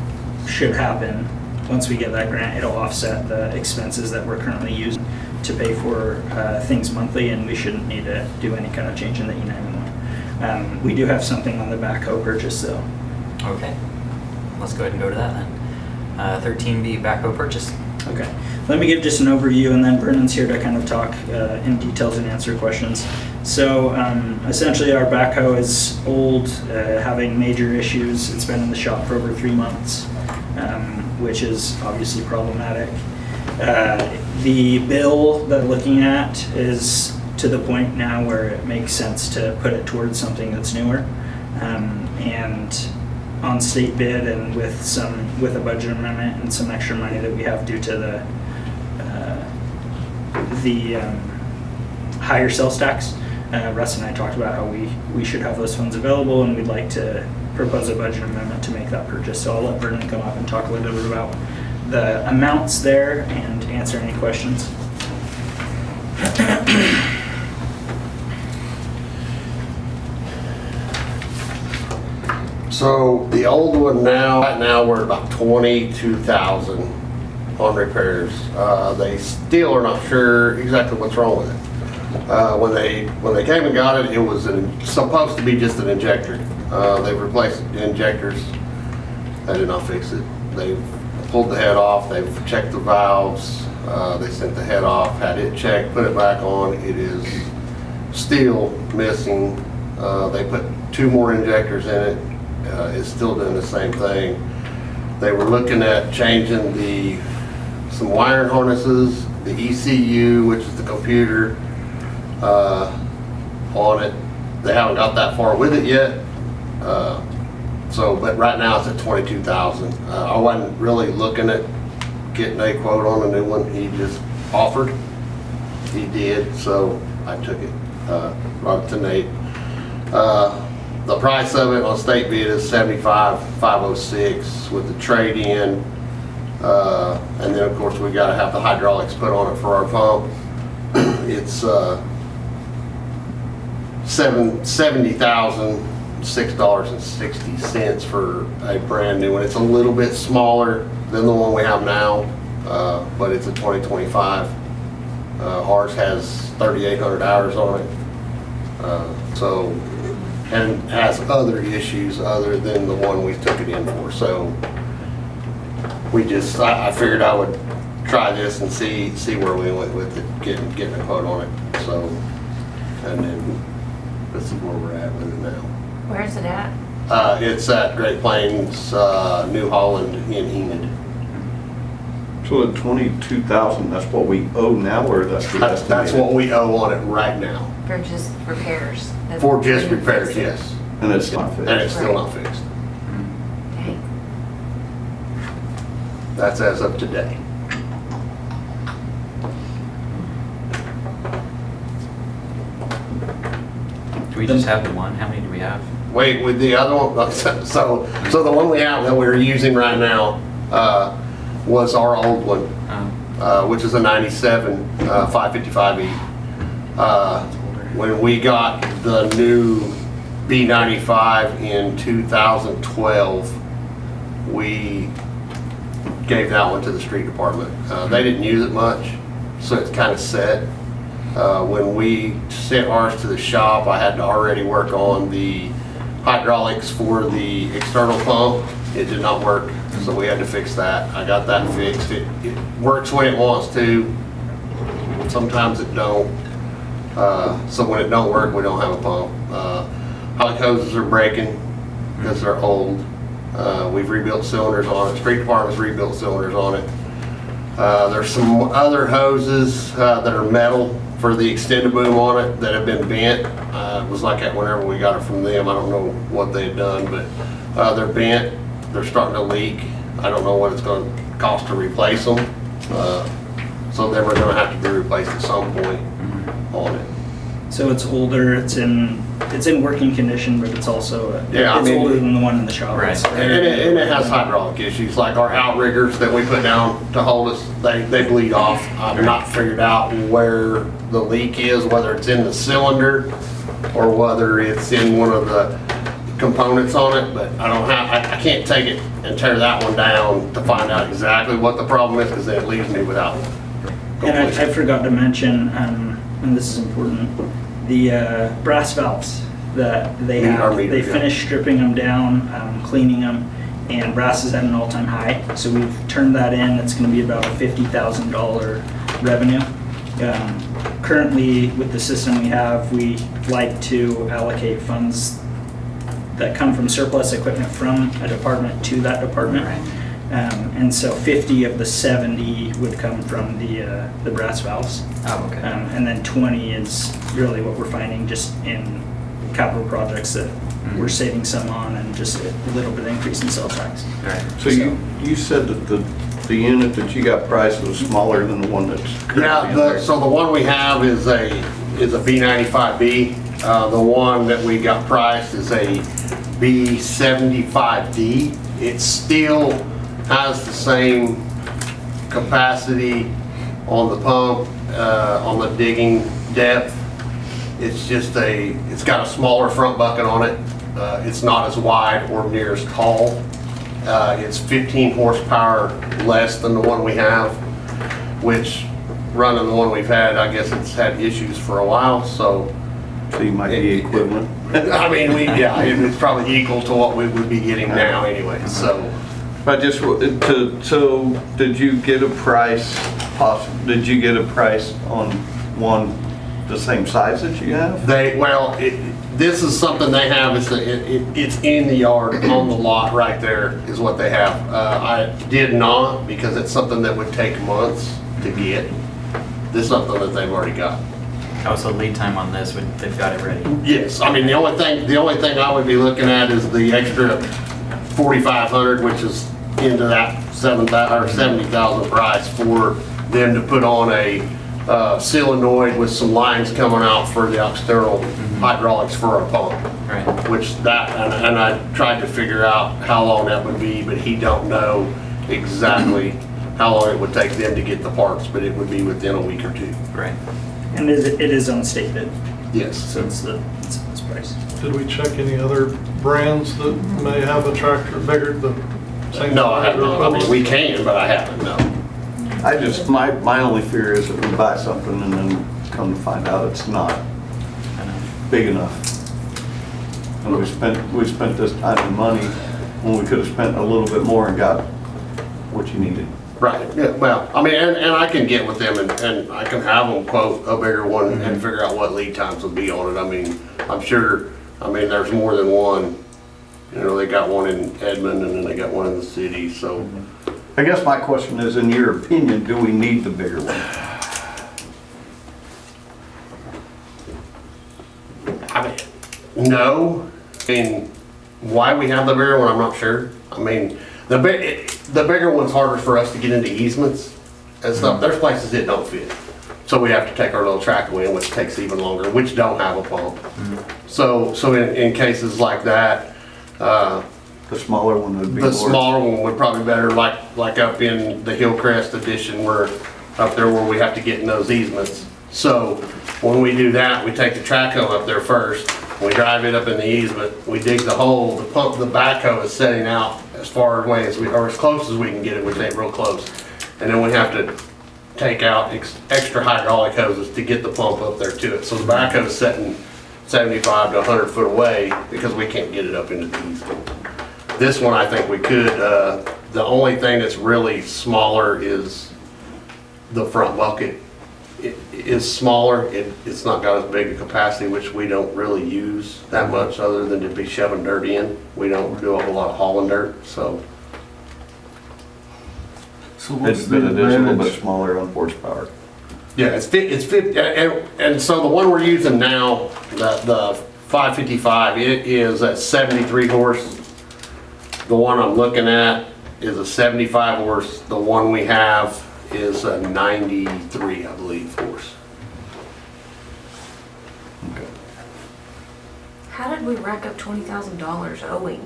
should happen, once we get that grant, it'll offset the expenses that we're currently using to pay for things monthly, and we shouldn't need to do any kind of change in the E911. We do have something on the backhoe purchase though. Okay. Let's go ahead and go to that then. 13B, backhoe purchase. Okay, let me give just an overview, and then Brennan's here to kind of talk in details and answer questions. So essentially our backhoe is old, having major issues. It's been in the shop for over 3 months, which is obviously problematic. The bill that we're looking at is to the point now where it makes sense to put it towards something that's newer. And on state bid and with a budget amendment and some extra money that we have due to the higher sales tax. Russ and I talked about how we should have those funds available, and we'd like to propose a budget amendment to make that purchase. So I'll let Vernon come up and talk a little bit about the amounts there and answer any questions. So the old one now, right now we're about 22,000 on repairs. They still are not sure exactly what's wrong with it. When they came and got it, it was supposed to be just an injector. They've replaced the injectors. They did not fix it. They've pulled the head off. They've checked the valves. They sent the head off, had it checked, put it back on. It is still missing. They put 2 more injectors in it. It's still doing the same thing. They were looking at changing some wiring harnesses, the ECU, which is the computer, on it. They haven't got that far with it yet. But right now it's at 22,000. I wasn't really looking at getting a quote on a new one. He just offered. He did, so I took it, brought it to Nate. The price of it on state bid is $75,506 with the trade-in. And then of course we gotta have the hydraulics put on it for our pump. It's $70,006.60 for a brand new one. It's a little bit smaller than the one we have now, but it's a 2025. Ours has 3,800 hours on it. And has other issues other than the one we took it in for. So I figured I would try this and see where we went with it, getting a quote on it. So, and then let's see where we're at with it now. Where is it at? It's at Great Plains, New Holland in Enid. So the 22,000, that's what we owe now, or that's the That's estimated? what we owe on it right now. For just repairs? For just repairs, yes. And it's not fixed? And it's still not fixed. Okay. That's as of today. Do we just have the one? How many do we have? Wait, with the other one, so the one we have that we're using right now was our old one, which is a 97 555E. When we got the new B95 in 2012, we gave that one to the street department. They didn't use it much, so it's kind of set. When we sent ours to the shop, I had to already work on the hydraulics for the external pump. It did not work, so we had to fix that. I got that fixed. It works when it wants to. Sometimes it don't. So when it don't work, we don't have a pump. Hydraulic hoses are breaking because they're old. We've rebuilt cylinders on it. Street department's rebuilt cylinders on it. There's some other hoses that are metal for the extended boom on it that have been bent. It was like that whenever we got it from them. I don't know what they had done, but they're bent. They're starting to leak. I don't know what it's going to cost to replace them. So they were going to have to be replaced at some point on it. So it's older, it's in working condition, but it's also, Yeah, it's older than the one in the shop. Right. And it has hydraulic issues, like our outriggers that we put down to hold us, they bleed off. I've not figured out where the leak is, whether it's in the cylinder or whether it's in one of the components on it, but I can't take it and tear that one down to find out exactly what the problem is, because then it leaves me without one. And I forgot to mention, and this is important, the brass valves that they have. They finished stripping them down, cleaning them, and brass is at an all-time high. So we've turned that in. It's going to be about a $50,000 revenue. Currently, with the system we have, we like to allocate funds that come from surplus equipment from a department to that department. And so 50 of the 70 would come from the brass valves. Oh, okay. And then 20 is really what we're finding just in capital projects that we're saving some on and just a little bit increase in sales tax. Right. So you said that the unit that you got priced was smaller than the one that's currently Yeah, in there? so the one we have is a B95B. The one that we got priced is a B75D. It still has the same capacity on the pump, on the digging depth. It's just it's got a smaller front bucket on it. It's not as wide or near as tall. It's 15 horsepower less than the one we have, which running the one we've had, I guess it's had issues for a while, so. So you might be equivalent? I mean, it's probably equal to what we would be getting now anyway, so. I just, so did you get a price, did you get a price on one the same size that you have? This is something they have, it's in the yard, on the lot right there is what they have. I did not, because it's something that would take months to get. This is something that they've already got. Also, lead time on this, they've got it ready. Yes, I mean, the only thing I would be looking at is the extra 4,500, which is into that 70,000 price for them to put on a solenoid with some lines coming out for the external hydraulics for a pump. Right. Which and I tried to figure out how long that would be, but he don't know exactly how long it would take them to get the parts, but it would be within a week or two. Right. And it is on state bid, Yes. so it's this price. Did we check any other brands that may have a tractor bigger, the same? No, I haven't. I mean, we can, but I haven't, no. I just, my only fear is that we buy something and then come to find out it's not I know. big enough. And we spent this time and money when we could have spent a little bit more and got what you needed. Right, yeah, well, I mean, and I can get with them and I can have them quote a bigger one and figure out what lead times would be on it. I mean, I'm sure, there's more than one. You know, they got one in Edmond and then they got one in the city, so. I guess my question is, in your opinion, do we need the bigger one? No. I mean, why we have the bigger one, I'm not sure. I mean, the bigger one's harder for us to get into easements and stuff. There's places it don't fit. So we have to take our little trackaway in, which takes even longer, which don't have a pump. So in cases like that, The smaller one would be the more. smaller one would probably be better, like up in the Hillcrest Edition, where up there where we have to get in those easements. So when we do that, we take the track hoe up there first, we drive it up in the easement, we dig the hole, the backhoe is setting out as far away as or as close as we can get it, which ain't real close. And then we have to take out extra hydraulic hoses to get the pump up there to it. So the backhoe is setting 75 to 100 foot away because we can't get it up into the easement. This one, I think we could. The only thing that's really smaller is the front bucket. It is smaller. It's not got as big a capacity, which we don't really use that much other than to be shoving dirt in. We don't do a whole lot of hauling dirt, so. It's been additional but smaller on horsepower. Yeah, it's 50, and so the one we're using now, the 555, it is at 73 horse. The one I'm looking at is a 75 horse. The one we have is a 93, I believe, horse. Okay. How did we rack up $20,000 owing?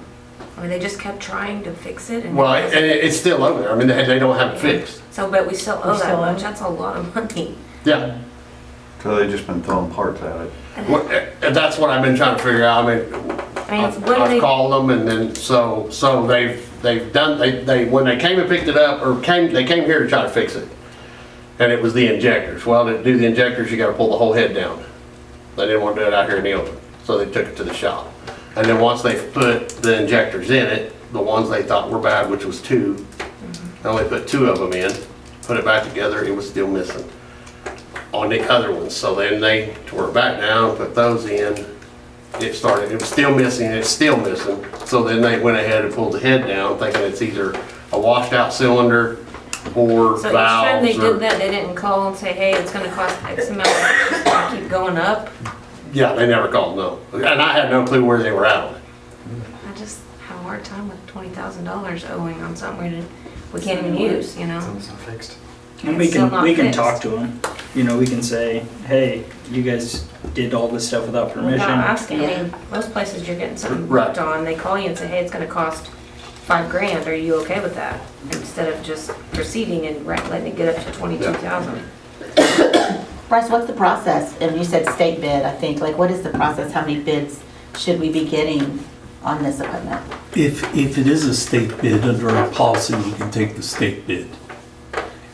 I mean, they just kept trying to fix it and. Well, and it's still over there. I mean, they don't have it fixed. So, but we still owe that still owe? much. That's a lot of money. Yeah. So they've just been throwing parts at it. And that's what I've been trying to figure out. I mean, it's what I've they- called them, and then so they've done, they when they came and picked it up, they came here to try to fix it. And it was the injectors. Well, to do the injectors, you gotta pull the whole head down. They didn't want to do it out here in the open, so they took it to the shop. And then once they put the injectors in it, the ones they thought were bad, which was 2, they only put 2 of them in, put it back together, it was still missing on the other ones. So then they tore it back down, put those in, it was still missing, it's still missing. So then they went ahead and pulled the head down, thinking it's either a washed out cylinder or So each time they valves or. did that, they didn't call and say, hey, it's gonna cost X amount, it's gonna keep going up. Yeah, they never called, no. And I had no clue where they were at on it. I just have a hard time with $20,000 owing on something we can't even use, you know? It's not fixed. And we It's still can, not we can fixed. talk to them. You know, we can say, hey, you guys did all this stuff without permission. Without asking, I Yeah. mean, most places you're getting something Right. worked on, they call you and say, hey, it's gonna cost $5,000, are you okay with that? Instead of just proceeding and letting it get up to 22,000. Bryce, what's the process? And you said state bid, I think. Like, what is the process? How many bids should we be getting on this equipment? If it is a state bid, under our policy, we can take the state bid.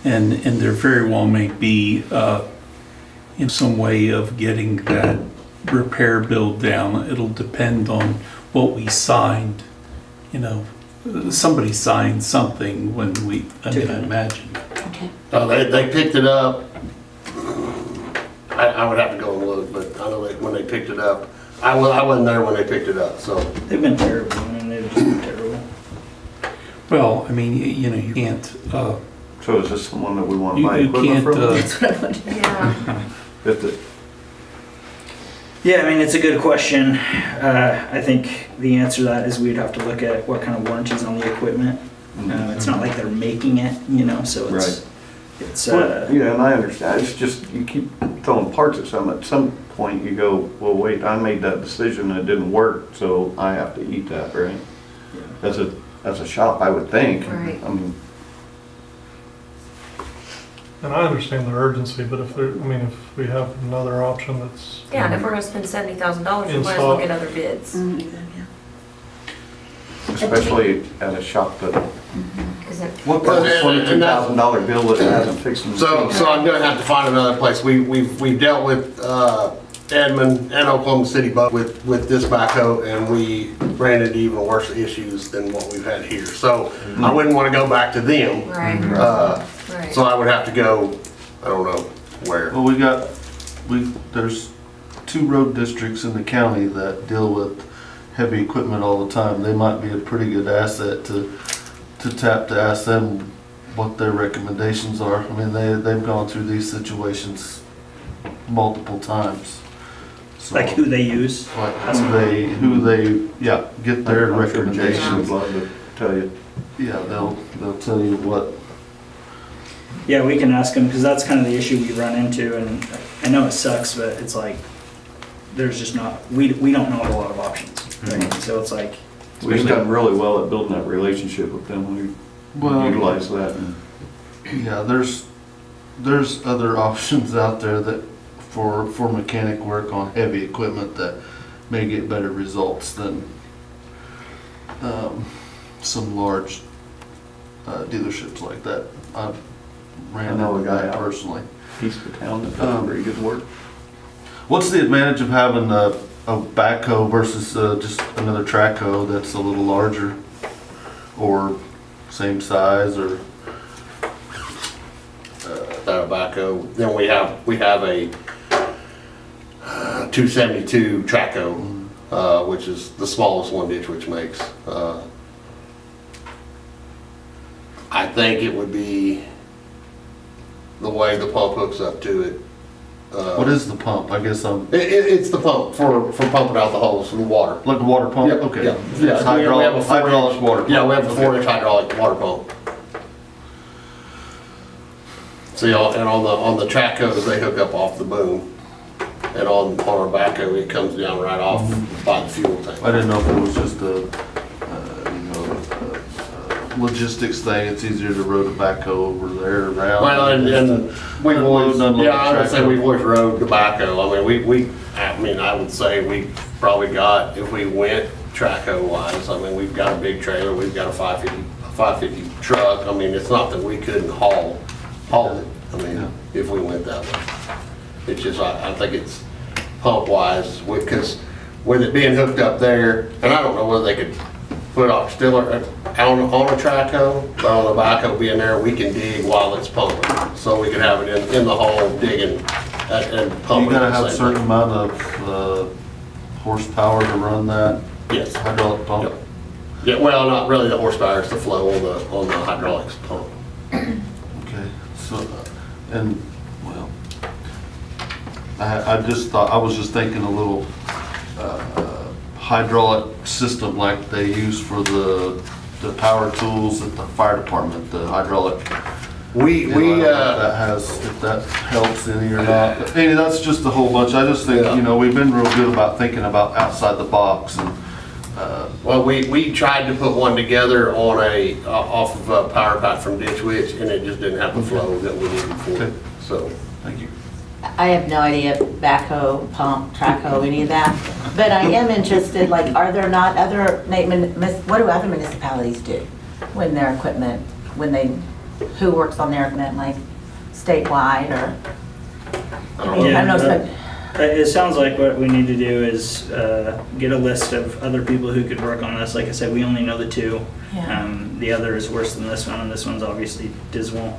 And there very well may be in some way of getting that repair bill down. It'll depend on what we signed, you know. Somebody signed something when I imagine. Okay. They picked it up. I would have to go and look, but I know when they picked it up, I wasn't there when they picked it up, so. They've been terrible. I mean, they've just been terrible. Well, I mean, you know, you can't, So is this someone that we want to you buy you equipment can't, from? Yeah, If the- Yeah, I mean, it's a good question. I think the answer to that is we'd have to look at what kind of warranties on the equipment. It's not like they're making it, you know, so it's, Well, yeah, and I understand, it's just, you keep throwing parts at some, at some point you go, well, wait, I made that decision and it didn't work, so I have to eat that, right? As a shop, I would think. Right. I mean, And I understand the urgency, but if if we have another option that's. yeah, and if we're gonna spend $70,000, we might as well get other bids. especially at a shop that, Isn't, what Well, kind of and that- $22,000 bill that hasn't fixed them? So I'm gonna have to find another place. We've dealt with Edmond and Oklahoma City both with this backhoe, and we ran into even worse issues than what we've had here. So I wouldn't wanna go back to them. right, right. So I would have to go, I don't know where. Well, there's 2 road districts in the county that deal with heavy equipment all the time. They might be a pretty good asset to tap to ask them what their recommendations are. I mean, they've gone through these situations multiple times. So, like who they use. like who they, get their I'm sure Jason would recommendations. love to tell you. Yeah, they'll tell you what. Yeah, we can ask them, because that's kind of the issue we run into, and I know it sucks, but it's like, there's just not, we don't know of a lot of options, right? So it's like, We've done really well at building that relationship with them, we utilize that and. Yeah, there's other options out there that for mechanic work on heavy equipment that may get better results than some large dealerships like that. I've ran I know into a guy that out personally. East of town that does very good work. What's the advantage of having a backhoe versus just another track hoe that's a little larger or same size or? That backhoe. Then we have a 272 Traco, which is the smallest one Ditch Witch makes. I think it would be the way the pump hooks up to it. What is the pump? I guess It's the pump for pumping out the holes from the water. like a water pump? Yeah, Okay. yeah, It's yeah. We have a 4-inch hydraulic water pump. Yeah, we have a Okay. 4-inch hydraulic water pump. See, and on the Tracos, they hook up off the boom. And on our backhoe, it comes down right off by the fuel tank. I didn't know if it was just a logistics thing. It's easier to road a backhoe over there around. Well, and we've always, Unload, unload yeah, I would say Traco. we've always rode the backhoe. I mean, I would say we probably got, if we went Traco wise, I mean, we've got a big trailer, we've got a 550 truck. I mean, it's not that we couldn't haul it. I mean, if we went that way. It's just, I think it's pump wise, because with it being hooked up there, and I don't know whether they could put auxiliary on a Traco, but on the backhoe being there, we can dig while it's pumping. So we can have it in the hole digging and pumping. You gotta at the have a same certain time. amount of horsepower to run that Yes. hydraulic pump. Yep. Yeah, well, not really the horsepower, it's the flow on the hydraulics pump. Okay, so, and, well, I just thought, I was just thinking a little hydraulic system like they use for the power tools at the fire department, the hydraulic. We, You know, I don't know if that has, if that helps any or not. But anyway, that's just a whole bunch. I just think, you know, we've been real good about thinking about outside the box and, well, we tried to put one together on off of a power pack from Ditch Witch, and it just didn't have the flow that we needed for it, Okay. so. thank you. I have no idea, backhoe, pump, track hoe, any of that, but I am interested, like, are there not other, what do other municipalities do when their equipment, who works on their equipment, like statewide or? I mean, I don't know, but- It sounds like what we need to do is get a list of other people who could work on this. Like I said, we only know the two. Yeah. The other is worse than this one, and this one's obviously dismal.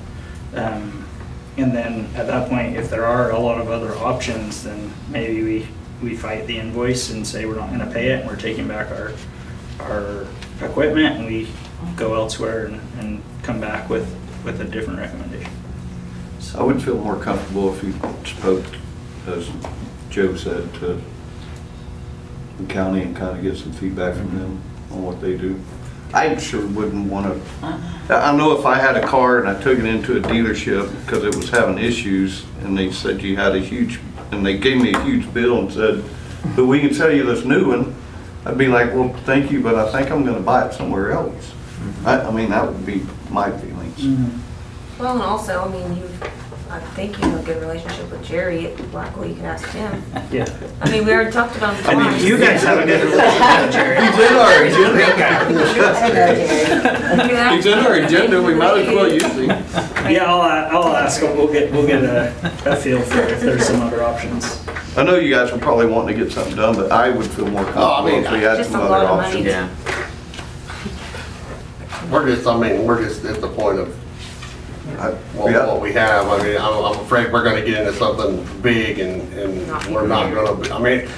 And then at that point, if there are a lot of other options, then maybe we fight the invoice and say we're not gonna pay it, and we're taking back our equipment, and we go elsewhere and come back with a different recommendation. I would feel more comfortable if you spoke, as Joe said, to the county and kind of get some feedback from them on what they do. I sure wouldn't want to, I know if I had a car and I took it into a dealership because it was having issues and they said you had and they gave me a huge bill and said, but we can sell you this new one, I'd be like, well, thank you, but I think I'm going to buy it somewhere else. I mean, that would be my feelings. Well, and also, I mean, I think you have a good relationship with Jerry at Blackwell, you can ask him. Yeah. I mean, we already talked about him I twice. mean, you guys have a good relationship with Jerry. He's in our He's in our agenda, we might as well use him. Yeah, I'll ask him. We'll get a feel for if there's some other options. I know you guys are probably wanting to get something done, but I would feel more comfortable if we had Just some a other lot of money. options. Yeah. We're just at the point of what we have. I mean, I'm afraid we're gonna get into something big and we're not gonna, I mean,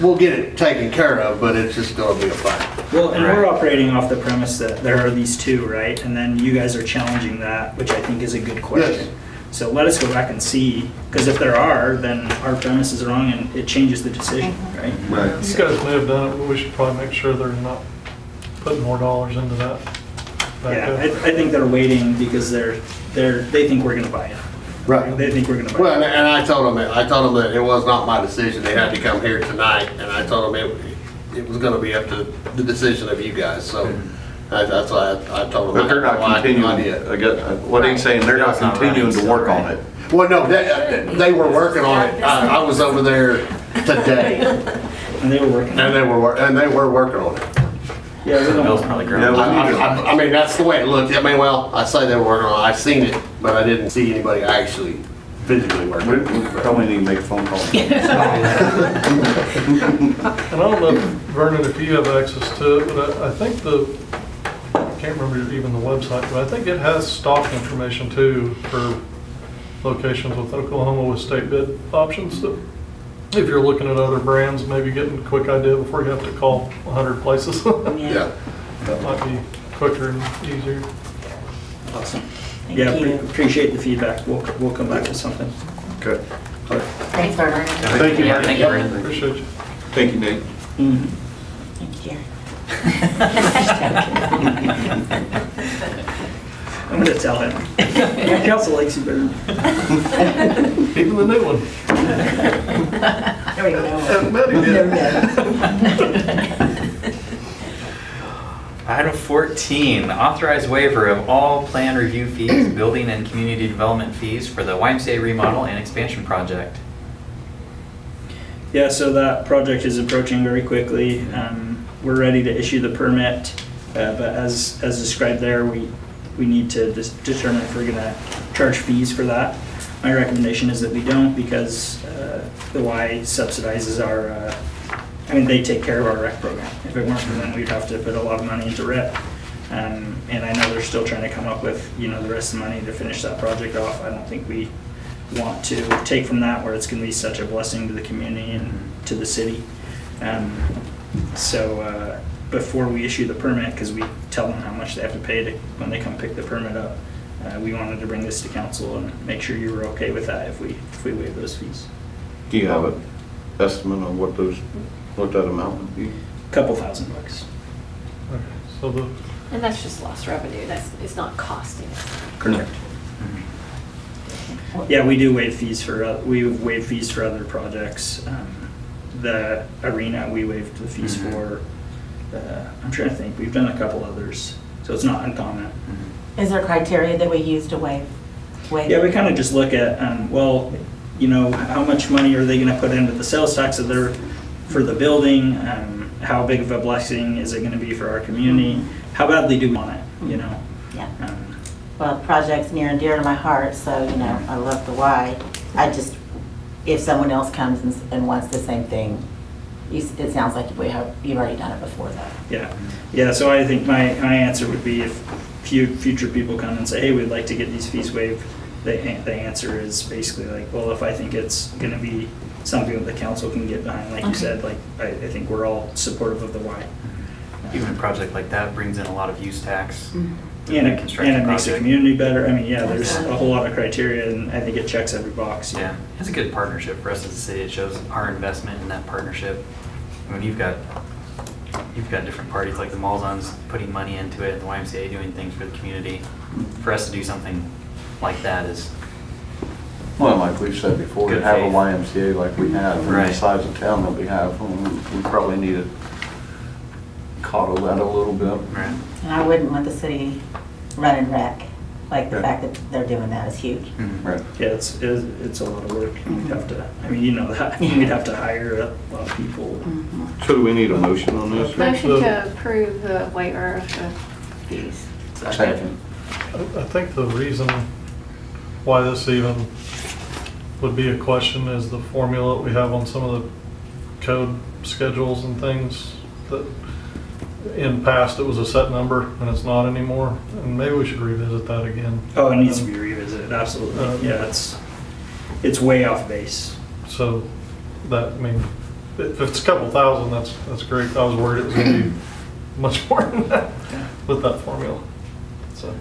we'll get it taken care of, but it's just gonna be a fight. Well, and we're operating off the premise that there are these two, right? And then you guys are challenging that, which I think is a good question. Yes. So let us go back and see, because if there are, then our premise is wrong and it changes the decision, right? Right. You guys may have done it, but we should probably make sure they're not putting more dollars into that. Yeah, I think they're waiting because they think we're gonna buy it. Right. They think we're gonna buy Well, it. and I told them that it was not my decision. They had to come here tonight, and I told them it was gonna be up to the decision of you guys, so that's why I told them. But they're not continuing, I guess, what he's saying, they're not continuing to work on it. Well, no, they were working on it. I was over there today, And they were working. and they were working on it. Yeah, we Bill's don't. probably Yeah, growing. I mean, that's the way it looked. I mean, well, I say they were working on it. I seen it, but I didn't see anybody actually physically working. We probably need to make a phone call. And I don't know, Vernon, if you have access to it, but I think I can't remember even the website, but I think it has stock information too for locations with Oklahoma with state bid options. That if you're looking at other brands, maybe getting a quick idea before you have to call 100 places. Yeah. That might be quicker and easier. Awesome. Thank Yeah, you. appreciate the feedback. We'll come back with something. Okay. Thanks, Vernon. Thank you. Yeah, thank you, Brandon. Appreciate you. Thank you, Nate. Thank you, Jerry. I'm gonna tell him. My council likes you better. Even the new one. I don't even know. Haven't met him yet. Item 14, authorized waiver of all plan review fees, building and community development fees for the YMCA remodel and expansion project. Yeah, so that project is approaching very quickly. We're ready to issue the permit, but as described there, we need to determine if we're gonna charge fees for that. My recommendation is that we don't, because the Y subsidizes our, they take care of our rec program. If it weren't for them, we'd have to put a lot of money into rec. And I know they're still trying to come up with, the rest of the money to finish that project off. I don't think we want to take from that where it's gonna be such a blessing to the community and to the city. So before we issue the permit, because we tell them how much they have to pay when they come pick the permit up, we wanted to bring this to council and make sure you were okay with that if we waive those fees. Do you have an estimate on what that amount would be? Couple $1,000. Okay, so the, And that's just lost revenue, it's not costing us. Correct. Yeah, we do waive fees for other projects. The arena, we waived the fees for. I'm trying to think, we've done a couple others, so it's not uncommon. Is there criteria that we use to waive? Yeah, we kind of just look at, well, you know, how much money are they gonna put into the sales tax of for the building? How big of a blessing is it gonna be for our community? How badly do we want it, you know? Yeah. Well, project's near and dear to my heart, so, you know, I love the why. I just, if someone else comes and wants the same thing, it sounds like you've already done it before that. Yeah, so I think my answer would be if future people come and say, hey, we'd like to get these fees waived, the answer is basically like, well, if I think it's gonna be something that the council can get behind, like you said, like, I think we're all supportive of the why. Even a project like that brings in a lot of use tax. And it makes the community better. I mean, yeah, there's a whole lot of criteria, and I think it checks every box. Yeah, it's a good partnership for us as a city. It shows our investment in that partnership. I mean, you've got different parties like the Malzahns putting money into it, the YMCA doing things for the community. For us to do something like that is Well, like we've said before, to Good have a faith. YMCA like we have, and the Right. size of town that we have, we probably need to coddle that a little bit. right. And I wouldn't want the city running wreck. Like, the Yeah. fact that they're doing that is huge. Right. Yeah, it's a lot of work. We'd have to, I mean, you know that, we'd have to hire a lot of people. So do we need a motion on this? Motion to approve the waiver of the fees. Second. I think the reason why this even would be a question is the formula that we have on some of the code schedules and things that in past it was a set number and it's not anymore. And maybe we should revisit that again. Oh, it needs to be revisited, absolutely. Yeah, it's way off base. So that, I mean, if it's a couple thousand, that's great. I was worried it was gonna be much more than that with that formula, so.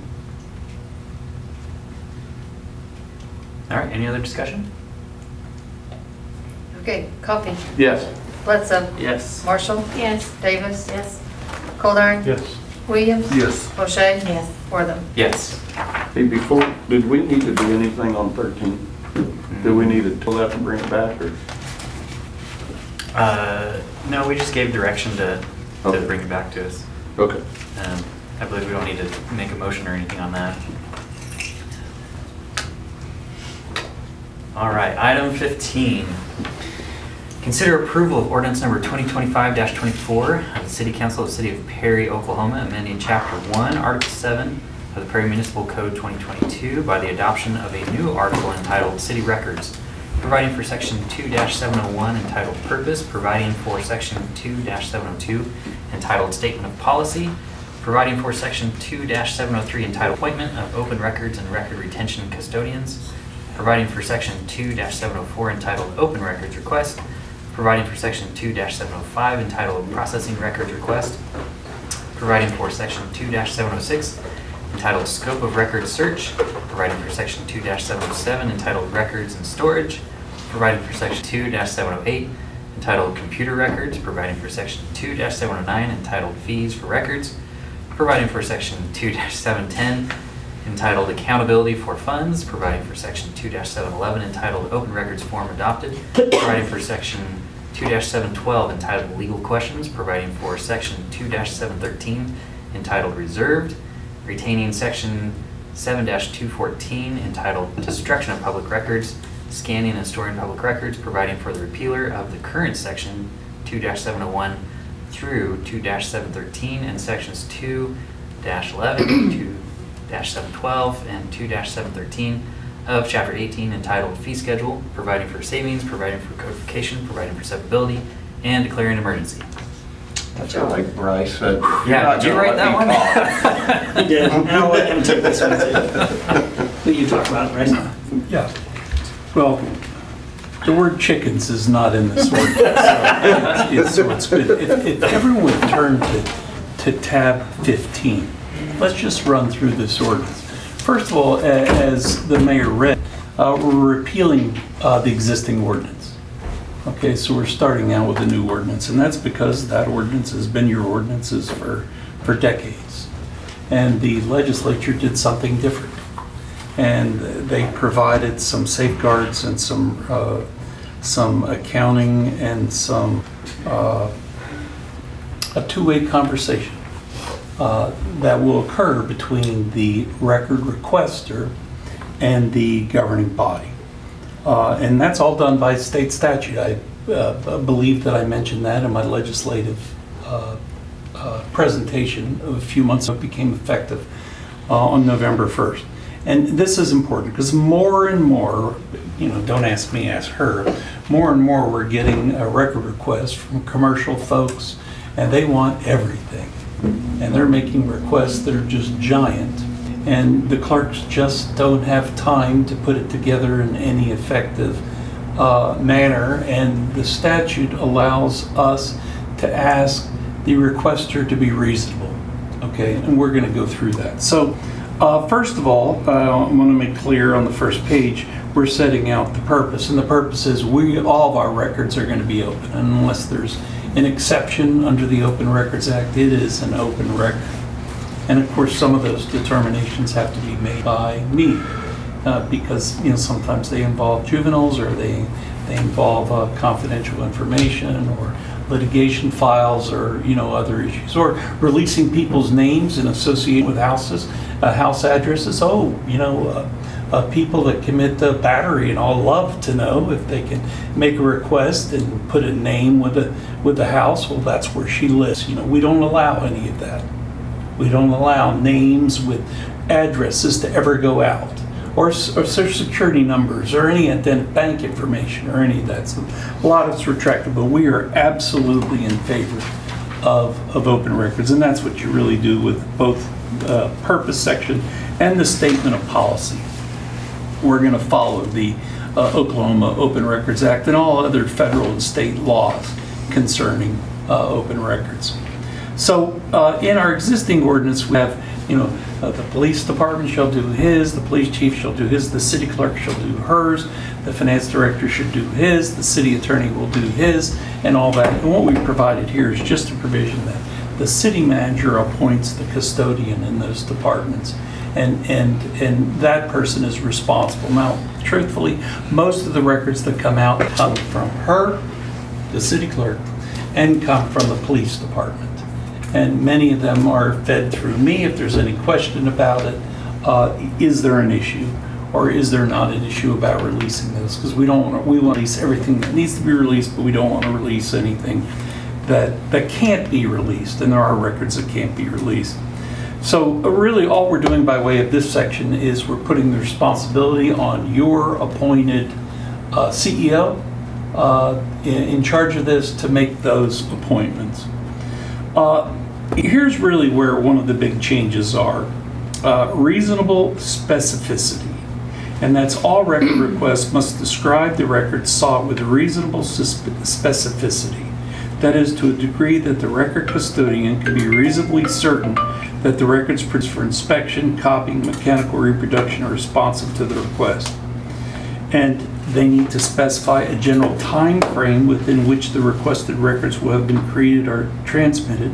All right, any other discussion? Okay, Coffee, Yes. Bledsoe, Yes. Marshall, Yes. Davis. Yes. Goldar. Yes. Williams. Yes. O'Shea. Yes. Wortham. Yes. Hey, before, did we need to do anything on 13? Do we need to tell that to bring it back, or? No, we just gave direction to Okay. bring it back to us. Okay. I believe we don't need to make a motion or anything on that. All right, item 15. Consider approval of ordinance number 2025-24 of the City Council of the City of Perry, Oklahoma, amending Chapter 1, Article 7 of the Perry Municipal Code 2022 by the adoption of a new article entitled City Records, providing for Section 2-701 entitled Purpose, providing for Section 2-702 entitled Statement of Policy, providing for Section 2-703 entitled Appointment of Open Records and Record Retention Custodians, providing for Section 2-704 entitled Open Records Request, providing for Section 2-705 entitled Processing Records Request, providing for Section 2-706 entitled Scope of Records Search, providing for Section 2-707 entitled Records and Storage, providing for Section 2-708 entitled Computer Records, providing for Section 2-709 entitled Fees for Records, providing for Section 2-710 entitled Accountability for Funds, providing for Section 2-711 entitled Open Records Form Adopted, providing for Section 2-712 entitled Legal Questions, providing for Section 2-713 entitled Reserved, retaining Section 7-214 entitled Destruction of Public Records, scanning and storing public records, providing for the repealer of the current Section 2-701 through 2-713 and Sections 2-11, 2-712, and 2-713 of Chapter 18 entitled Fee Schedule, providing for savings, providing for codification, providing for severability, and declaring an emergency. I feel like Bryce said. Yeah, did you write that one? He did, and I'll let him take this one too. Will you talk about it, right? Yeah. Well, the word chickens is not in this ordinance. So it's good. If everyone would turn to tab 15, let's just run through this ordinance. First of all, as the mayor read, we're repealing the existing ordinance. Okay, so we're starting out with a new ordinance, and that's because that ordinance has been your ordinances for decades. And the legislature did something different. And they provided some safeguards and some accounting and a two-way conversation that will occur between the record requester and the governing body. And that's all done by state statute. I believe that I mentioned that in my legislative presentation of a few months ago. It became effective on November 1st. And this is important because more and more, don't ask me, ask her, more and more we're getting a record request from commercial folks, and they want everything. And they're making requests that are just giant. And the clerks just don't have time to put it together in any effective manner. And the statute allows us to ask the requester to be reasonable. Okay, and we're going to go through that. So first of all, I want to make clear on the first page, we're setting out the purpose. And the purpose is all of our records are going to be open. And unless there's an exception under the Open Records Act, it is an open record. And of course, some of those determinations have to be made by me because sometimes they involve juveniles or they involve confidential information or litigation files or other issues, or releasing people's names and associated with houses, house addresses. People that commit battery, and I'll love to know if they can make a request and put a name with the house. Well, that's where she lives. We don't allow any of that. We don't allow names with addresses to ever go out, or social security numbers, or any bank information, or any of that. So a lot of it's retracted, but we are absolutely in favor of open records, and that's what you really do with both purpose section and the statement of policy. We're going to follow the Oklahoma Open Records Act and all other federal and state laws concerning open records. So in our existing ordinance, we have, the police department shall do his, the police chief shall do his, the city clerk shall do hers, the finance director should do his, the city attorney will do his, and all that. And what we provided here is just a provision that the city manager appoints the custodian in those departments. And that person is responsible. Now, truthfully, most of the records that come out come from her, the city clerk, and come from the police department. And many of them are fed through me. If there's any question about it, is there an issue or is there not an issue about releasing those? Because we want to release everything that needs to be released, but we don't want to release anything that can't be released, and there are records that can't be released. So really all we're doing by way of this section is we're putting the responsibility on your appointed CEO in charge of this to make those appointments. Here's really where one of the big changes are. Reasonable specificity. And that's all record requests must describe the record sought with reasonable specificity. That is, to a degree that the record custodian can be reasonably certain that the records produced for inspection, copying, mechanical reproduction are responsive to the request. And they need to specify a general time frame within which the requested records will have been created or transmitted.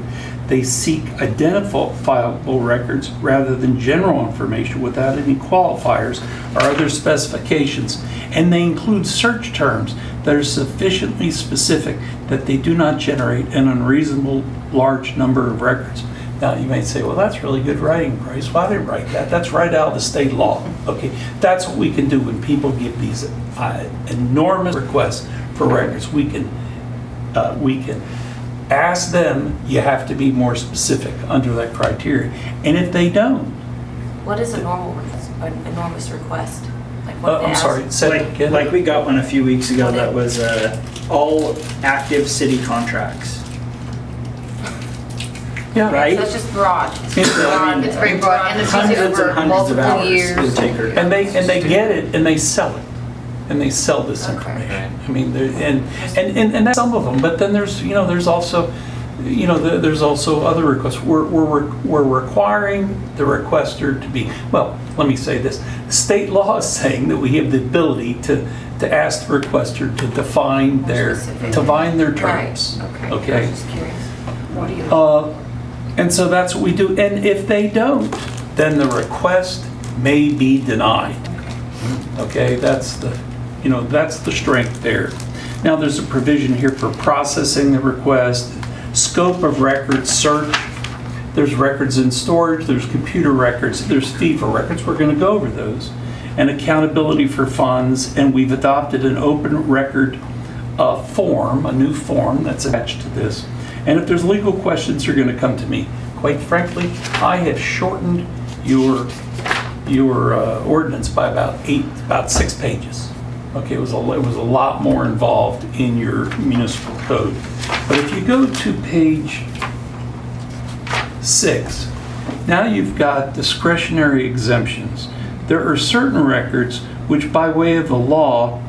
They seek identifiable records rather than general information without any qualifiers or other specifications. And they include search terms that are sufficiently specific that they do not generate an unreasonable large number of records. Now, you may say, well, that's really good writing, Bryce. Why did they write that? That's right out of the state law. Okay, that's what we can do when people give these enormous requests for records. We can ask them, you have to be more specific under that criteria. And if they don't. What is an enormous request? Like what they I'm ask? sorry, say it again. Like we got one a few weeks ago that was all active city contracts. Yeah. Right? So it's just broad. It's broad. It's very broad, and it's usually Hundreds and over hundreds of multiple hours years. it would take her. And they get it and they sell it. And they sell this information. I mean, and that's some of them. But then there's also you know, there's also other requests. We're requiring the requester to be, well, let me say this. State law is saying that we have the ability to ask the requester to define their terms. Right, Okay. I was just curious. What do you? And so that's what we do. And if they don't, then the request may be denied. Okay, that's the strength there. Now, there's a provision here for processing the request, scope of records, search. There's records in storage, there's computer records, there's FIFA records. We're going to go over those. And accountability for funds, and we've adopted an open record form, a new form that's attached to this. And if there's legal questions, you're going to come to me. Quite frankly, I have shortened your ordinance by about 6 pages. Okay, it was a lot more involved in your municipal code. But if you go to page 6, now you've got discretionary exemptions. There are certain records which, by way of the law,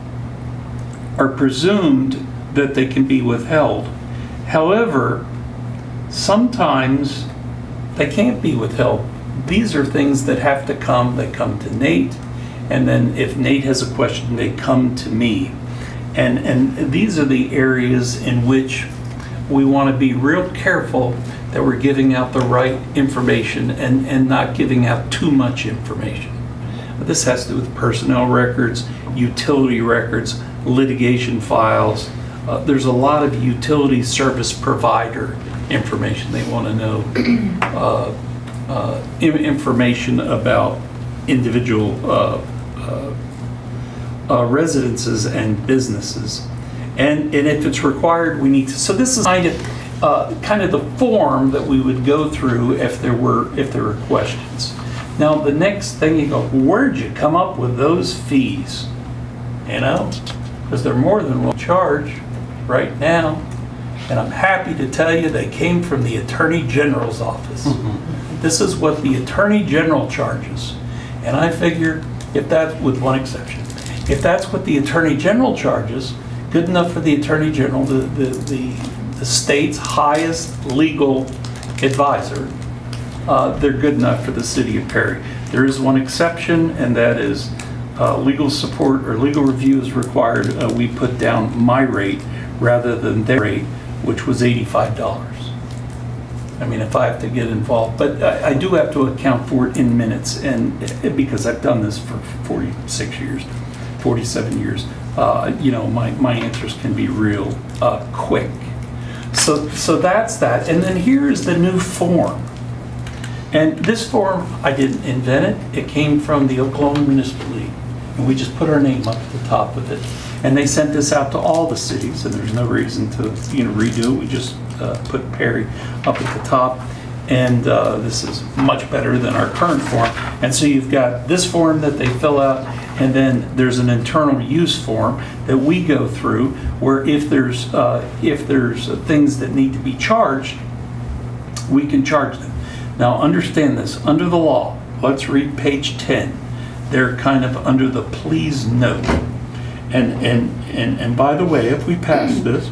are presumed that they can be withheld. However, sometimes they can't be withheld. These are things that have to come. They come to Nate, and then if Nate has a question, they come to me. And these are the areas in which we want to be real careful that we're giving out the right information and not giving out too much information. This has to do with personnel records, utility records, litigation files. There's a lot of utility service provider information. They want to know information about individual residences and businesses. And if it's required, we need to. So this is kind of the form that we would go through if there were questions. Now, the next thing you go, where'd you come up with those fees? You know, because they're more than we'll charge right now. And I'm happy to tell you they came from the Attorney General's office. This is what the Attorney General charges. And I figure, if that, with one exception, if that's what the Attorney General charges, good enough for the Attorney General, the state's highest legal advisor, they're good enough for the city of Perry. There is one exception, and that is legal support or legal review is required. We put down my rate rather than their rate, which was $85. I mean, if I have to get involved, but I do have to account for it in minutes, and because I've done this for 46 years, 47 years, you know, my answers can be real quick. So that's that. And then here is the new form. And this form, I didn't invent it. It came from the Oklahoma Municipal League. And we just put our name up at the top of it. And they sent this out to all the cities, and there's no reason to redo it. We just put Perry up at the top. And this is much better than our current form. And so you've got this form that they fill out, and then there's an internal use form that we go through, where if there's things that need to be charged, we can charge them. Now understand this, under the law, let's read page 10. They're kind of under the please note. And by the way, if we pass this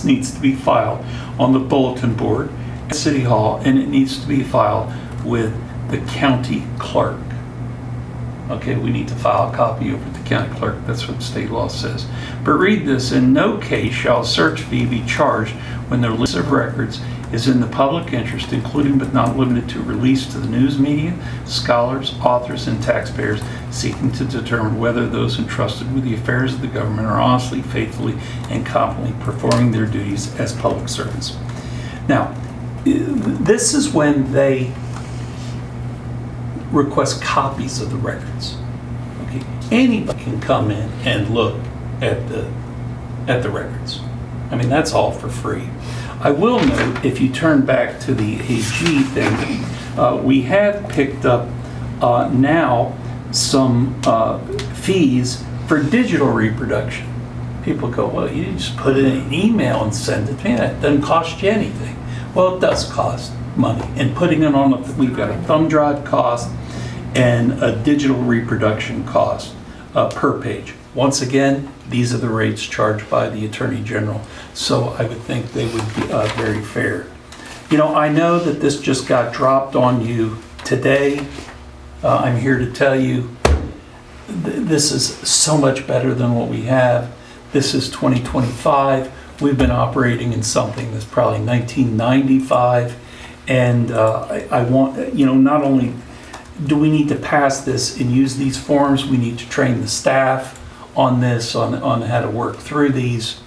needs to be filed on the bulletin board at City Hall, and it needs to be filed with the county clerk. Okay, we need to file a copy over the county clerk. That's what state law says. But read this: in no case shall a search fee be charged when the list of records is in the public interest, including but not limited to release to the news media, scholars, authors, and taxpayers seeking to determine whether those entrusted with the affairs of the government are honestly, faithfully, and competently performing their duties as public servants. Now, this is when they request copies of the records. Okay, anybody can come in and look at the records. I mean, that's all for free. I will note, if you turn back to the AG thing, we have picked up now some fees for digital reproduction. People go, well, you just put it in an email and send it to me. It doesn't cost you anything. Well, it does cost money. And putting it on, we've got a thumb drive cost and a digital reproduction cost per page. Once again, these are the rates charged by the Attorney General, so I would think they would be very fair. You know, I know that this just got dropped on you today. I'm here to tell you, this is so much better than what we have. This is 2025. We've been operating in something that's probably 1995. And I want, you know, not only do we need to pass this and use these forms, we need to train the staff on this, on how to work through these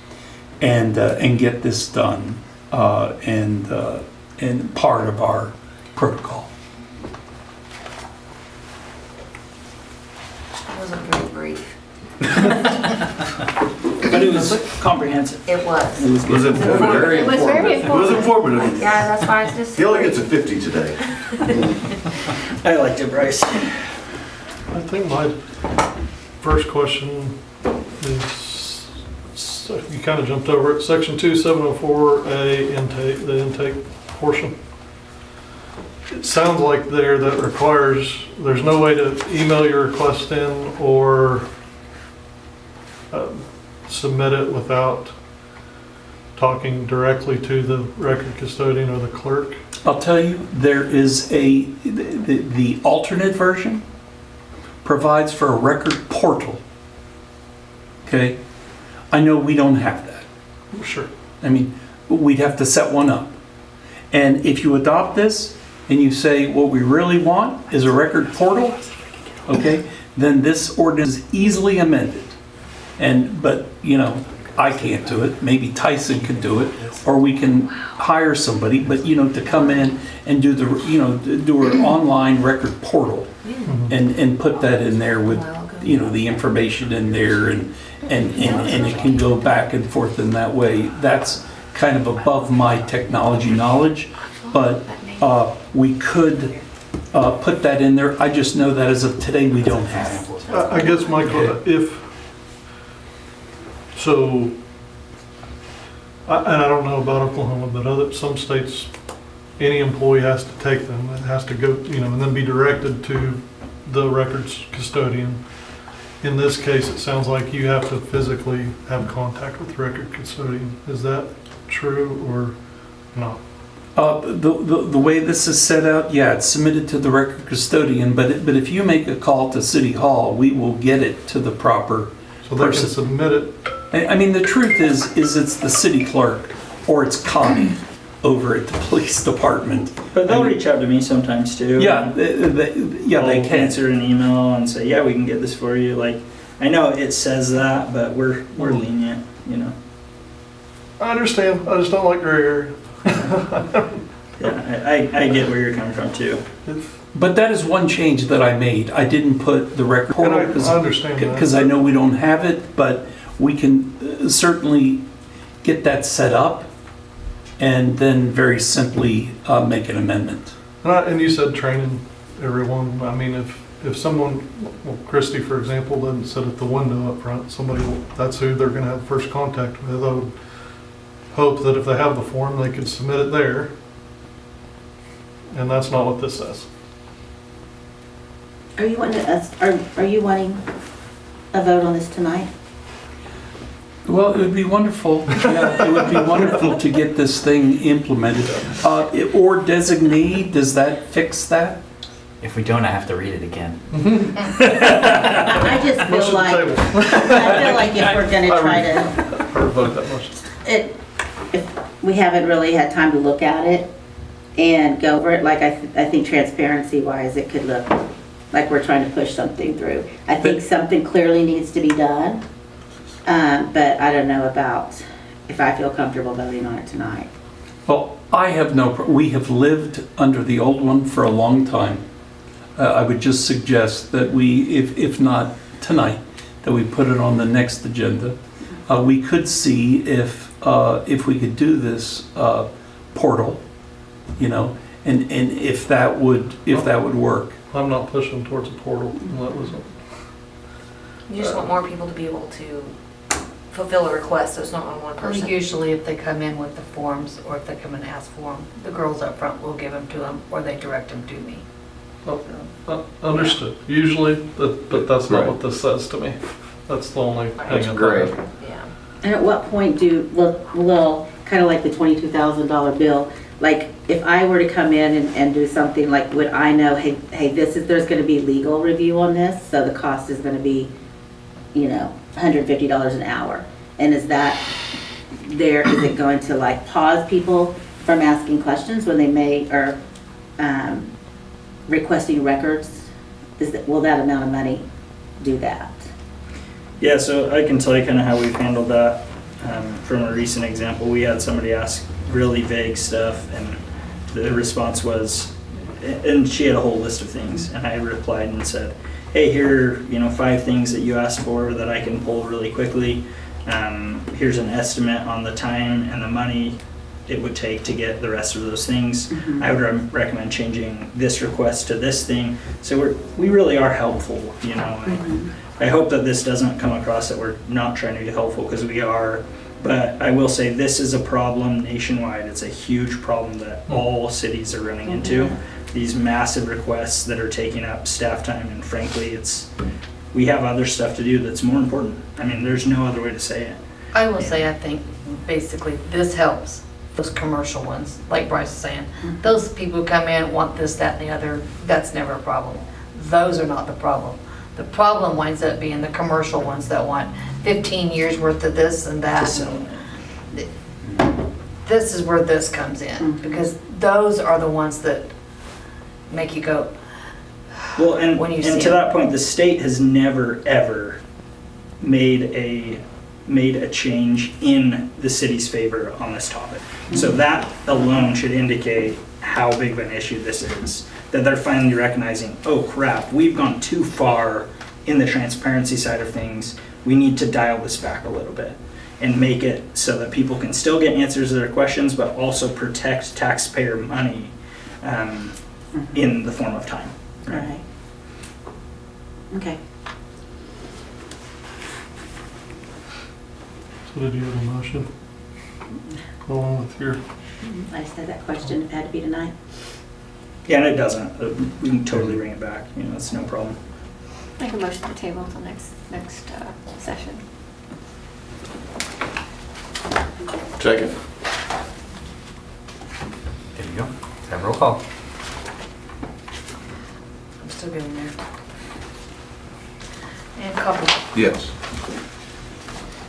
and get this done and part of our protocol. It wasn't very brief. But it was comprehensive. It was. It was Was good. informative. It was very It was informative. Yeah, that's why it's just. He only gets a 50 today. I liked it, Bryce. I think my first question is, so you kind of jumped over it, section 2704A intake, the intake portion. It sounds like there that requires, there's no way to email your request in or submit it without talking directly to the record custodian or the clerk. I'll tell you, there is the alternate version provides for a record portal. Okay? I know we don't have that. Sure. I mean, we'd have to set one up. And if you adopt this and you say what we really want is a record portal, okay, then this ordinance is easily amended. But, you know, I can't do it. Maybe Tyson can do it, or we can hire somebody. But, you know, to come in and do do an online record portal and put that in there with, you know, the information in there and it can go back and forth in that way. That's kind of above my technology knowledge, but we could put that in there. I just know that as of today, we don't have it. I guess, Michael, and I don't know about Oklahoma, but some states, any employee has to take them. It has to go, you know, and then be directed to the records custodian. In this case, it sounds like you have to physically have contact with the record custodian. Is that true or not? The way this is set out, yeah, it's submitted to the record custodian, but if you make a call to City Hall, we will get it to the proper So they can person. submit it. I mean, the truth is it's the city clerk or it's Connie over at the police department. But they'll reach out to me sometimes too. Yeah, they I'll can. answer an email and say, yeah, we can get this for you. Like, I know it says that, but we're lenient, you know. I understand. I just don't like gray area. Yeah, I get where you're coming from too. But that is one change that I made. I didn't put the record And I portal understand that. because I know we don't have it, but we can certainly get that set up and then very simply make an amendment. And you said training everyone. I mean, if someone, well, Christy, for example, doesn't sit at the window up front, that's who they're going to have first contact with. I would hope that if they have the form, they could submit it there. And that's not what this says. Are you wanting are you wanting a vote on this tonight? Well, it would be wonderful, yeah, it would be wonderful to get this thing implemented. Or designee, does that fix that? If we don't, I have to read it again. I just feel Motion to like, table. I feel like if we're gonna try to, Or vote that motion. if we haven't really had time to look at it and go over it, like I think transparency wise, it could look like we're trying to push something through. I think something clearly needs to be done, but I don't know about if I feel comfortable voting on it tonight. Well, I have we have lived under the old one for a long time. I would just suggest that we, if not tonight, that we put it on the next agenda. We could see if we could do this portal, you know, and if that would work. I'm not pushing towards a portal. That was You just want more people to be able to fulfill a request, so it's not on one person. Usually if they come in with the forms, or if they come and ask for them, the girls up front will give them to them, or they direct them to me. understood. Usually, but that's not what this says to me. That's the only That's hang great. Yeah. And at what point will, kind of like the $22,000 bill, like if I were to come in and do something, like would I know, hey, there's gonna be legal review on this, so the cost is gonna be, $150 an hour. And is it going to like pause people from asking questions when they are requesting records? Will that amount of money do that? Yeah, so I can tell you kind of how we've handled that. From a recent example, we had somebody ask really vague stuff, and the response was, and she had a whole list of things, and I replied and said, hey, here are 5 things that you asked for that I can pull really quickly. Here's an estimate on the time and the money it would take to get the rest of those things. I would recommend changing this request to this thing. So we really are helpful, and I hope that this doesn't come across that we're not trying to be helpful, because we are. But I will say this is a problem nationwide. It's a huge problem that all cities are running into. These massive requests that are taking up staff time, and frankly, we have other stuff to do that's more important. I mean, there's no other way to say it. I will say, I think basically this helps those commercial ones, like Bryce is saying. Those people who come in, want this, that, and the other, that's never a problem. Those are not the problem. The problem winds up being the commercial ones that want 15 years worth of this and that. This is where this comes in, because those are the ones that make you go, Well, and when you see to it. that point, the state has never, ever made a change in the city's favor on this topic. So that alone should indicate how big of an issue this is, that they're finally recognizing, oh crap, we've gone too far in the transparency side of things. We need to dial this back a little bit and make it so that people can still get answers to their questions, but also protect taxpayer money in the form of time. Right. Okay. So did you have a motion? Go on with your, I just had that question, if it had to be tonight. Yeah, and it doesn't. We can totally bring it back. It's no problem. Make a motion to table until next session. Second. There you go. Let's have roll call. I'm still getting there. And Coffee, Yes.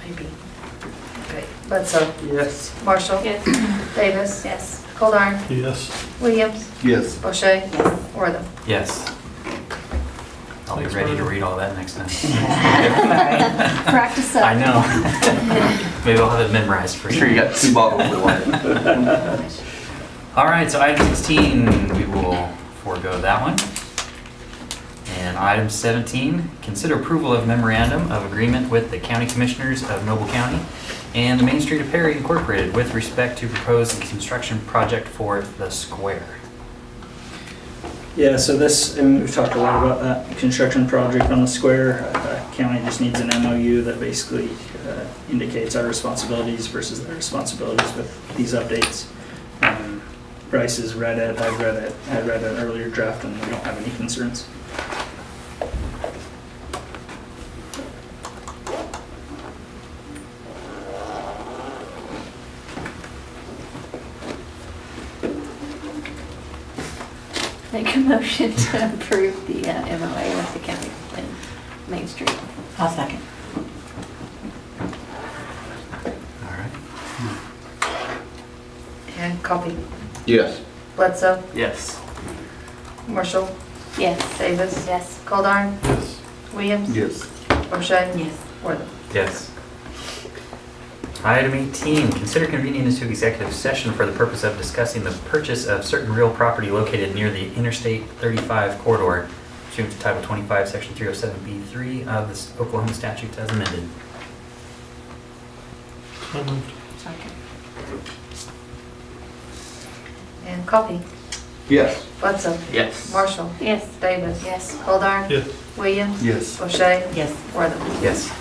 maybe. Okay, Bledsoe. Yes. Marshall. Yes. Davis. Yes. Goldar. yes. Williams. Yes. O'Shea. Yes. Wortham. Yes. I'll be Thanks, ready to Vernon. read all that next time. Practice up. I know. Maybe I'll have it memorized for sure. You got 2 bottles of wine. All right, so item 16, we will forego that one. And item 17, consider approval of memorandum of agreement with the County Commissioners of Noble County and the Main Street of Perry Incorporated with respect to proposed construction project for the square. Yeah, so this, and we've talked a lot about that construction project on the square. County just needs an MOU that basically indicates our responsibilities versus their responsibilities with these updates. Bryce has read it, I've read it, I read an earlier draft, and we don't have any concerns. Make a motion to approve the MOA with the county and Main Street. I'll second. All right. And Coffee, Yes. Bledsoe. Yes. Marshall. Yes. Davis. Yes. Goldar. Yes. Williams. Yes. O'Shea. Yes. Wortham. Yes. Item 18, consider convening into executive session for the purpose of discussing the purchase of certain real property located near the Interstate 35 corridor, pursuant to Title 25, Section 307B3 of the Oklahoma statutes as amended. So moved. And Coffee, Yes. Bledsoe. Yes. Marshall. Yes. Davis. Yes. Goldar. Yes. Williams. Yes. O'Shea. Yes. Wortham. Yes.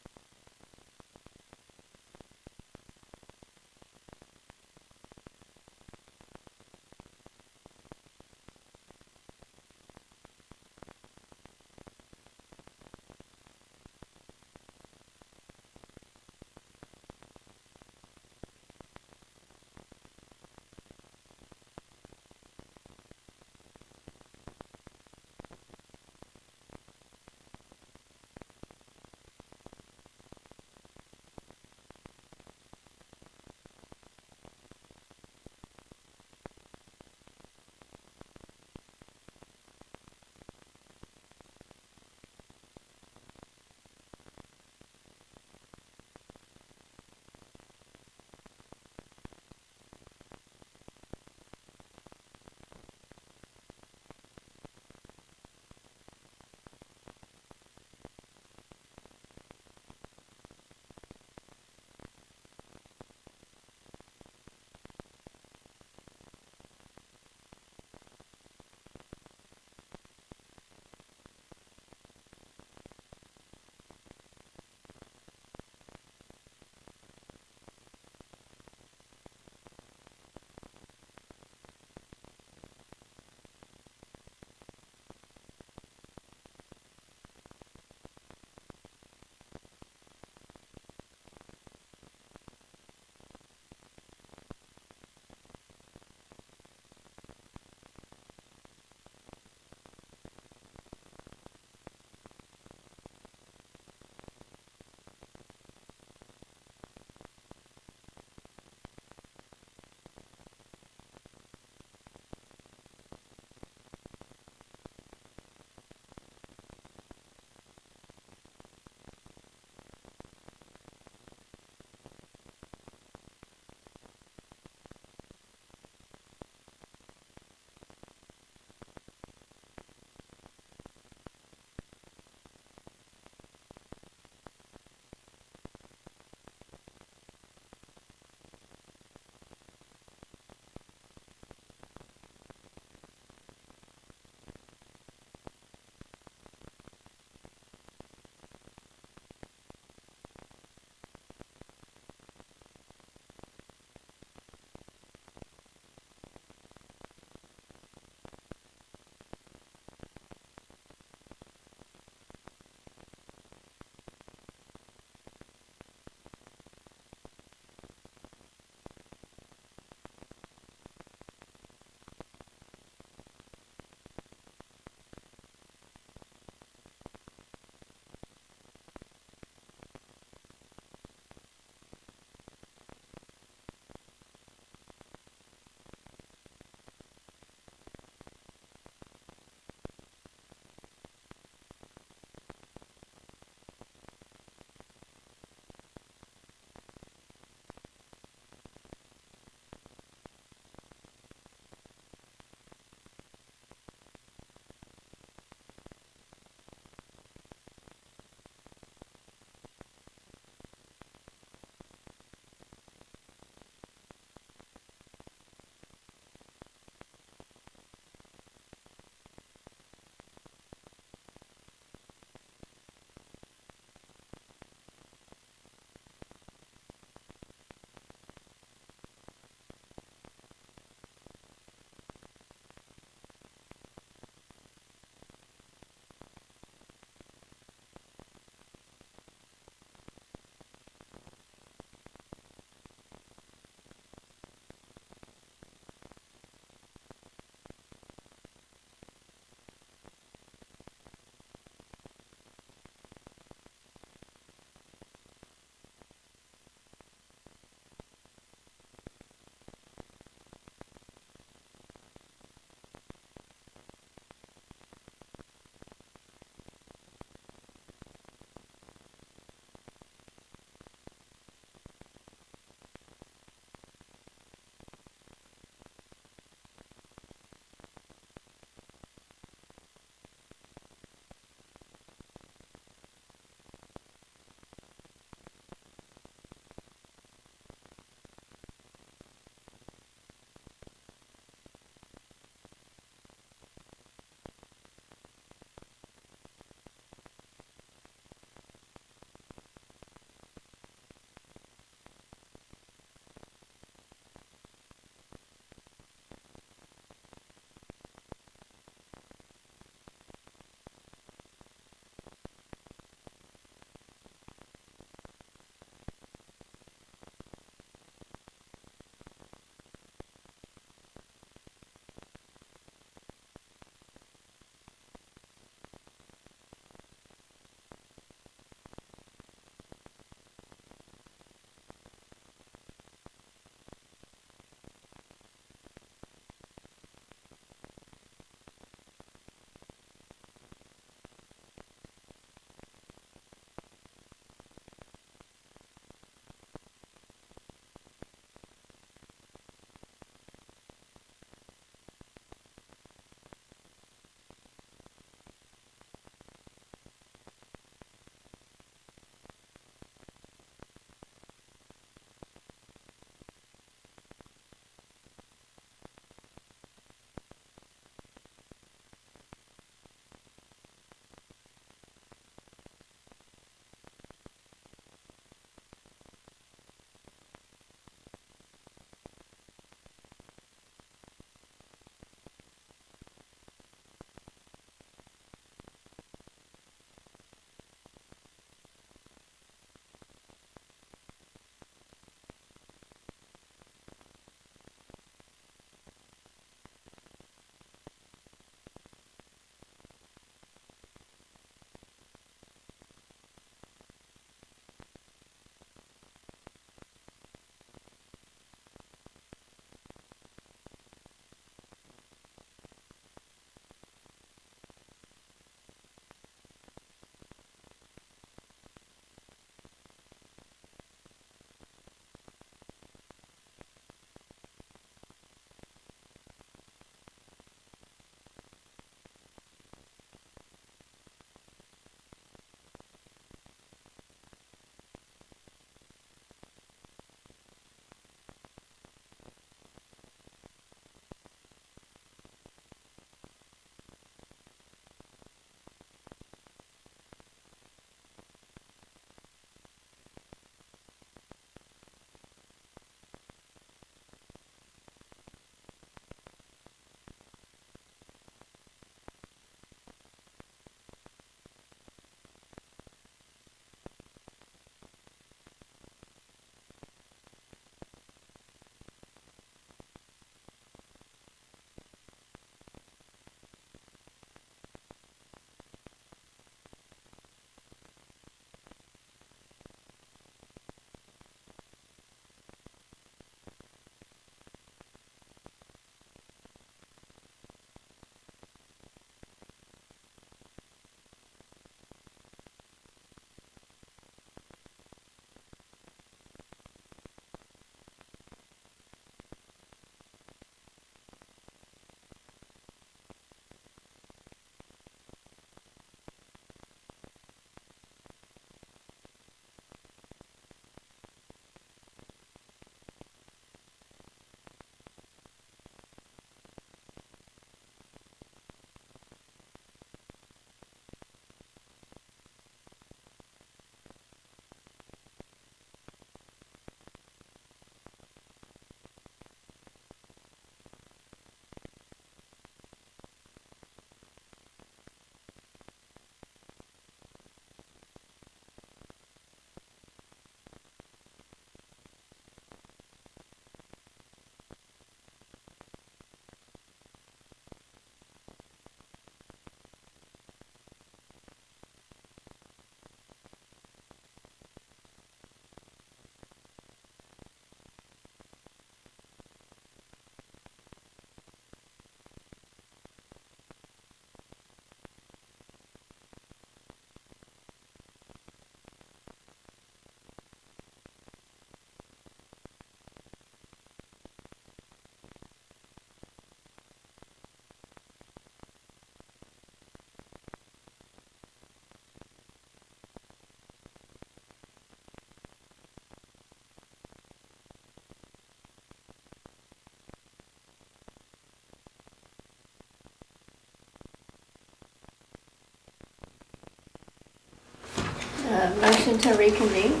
Motion to reconvene?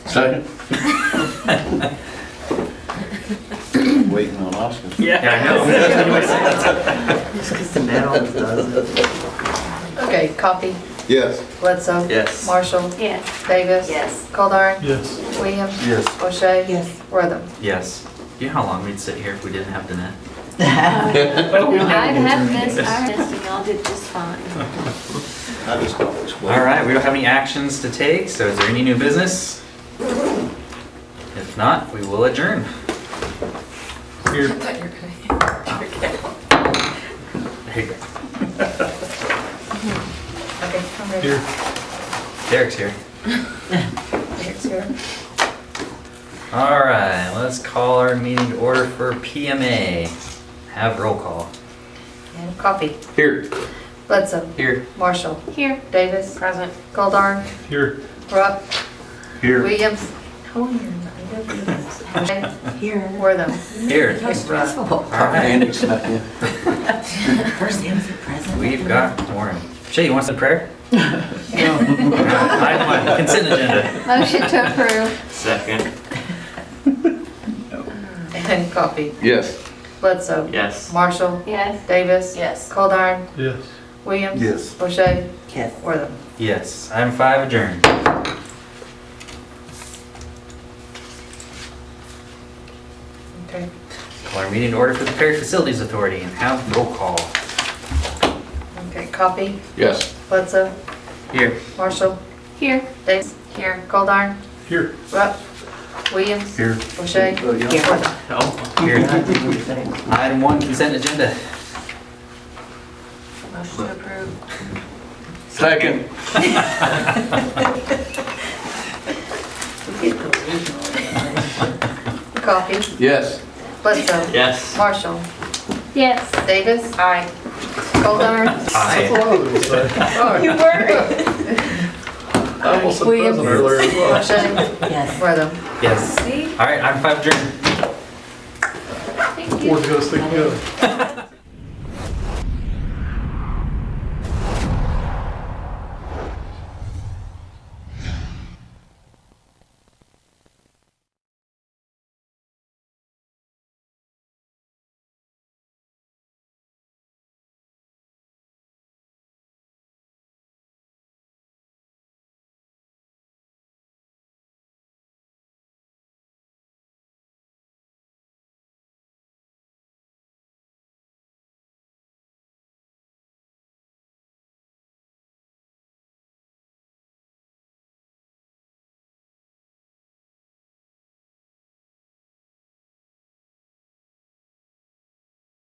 Second. Waiting on Oscar. Yeah, I know. Just because the man always does it. Okay, Coffee, Yes. Bledsoe. Yes. Marshall, Yes. Davis. Yes. Goldar. Yes. Williams. Yes. O'Shea. Yes. Wortham. Yes. You know how long we'd sit here if we didn't have Danette? I have missed, and y'all did just fine. I just always wait. All right, we don't have any actions to take, so is there any new business? If not, we will adjourn. Here. There you go. Okay, I'm ready. Here. Derek's here. Derek's here. All right, let's call our meeting to order for PMA. Have roll call. And Coffee, Here. Bledsoe. Here. Marshall, Here. Davis. Present. Goldar. Here. Rupp. Here. Williams. How are you? O'Shea. Here. Wortham. Here. Stressful. All right, Andy snuck in. First name is present. we've got Warren. Shay, you want some prayer? No. Item one, consent agenda. Motion to approve? Second. And Coffee, Yes. Bledsoe. Yes. Marshall, Yes. Davis. Yes. Goldar. Yes. Williams. Yes. O'Shea. Yes. Wortham. Yes. Item 5, adjourned. Okay. Call our meeting to order for the Perry Facilities Authority and have roll call. Okay, Coffee, Yes. Bledsoe. Here. Marshall, Here. Davis. Here. Goldar. Here. Rupp. Williams. Here. O'Shea. Wortham. Oh, here. Item 1, consent agenda. Motion to approve. Second. Coffee, Yes. Bledsoe. Yes. Marshall, Yes. Davis. Aye. Goldar. Aye. You were. I almost said Williams. present earlier as well. O'Shea. Yes. Wortham. Yes. See? All right, item 5, adjourned. Thank you. Board's gonna stick together.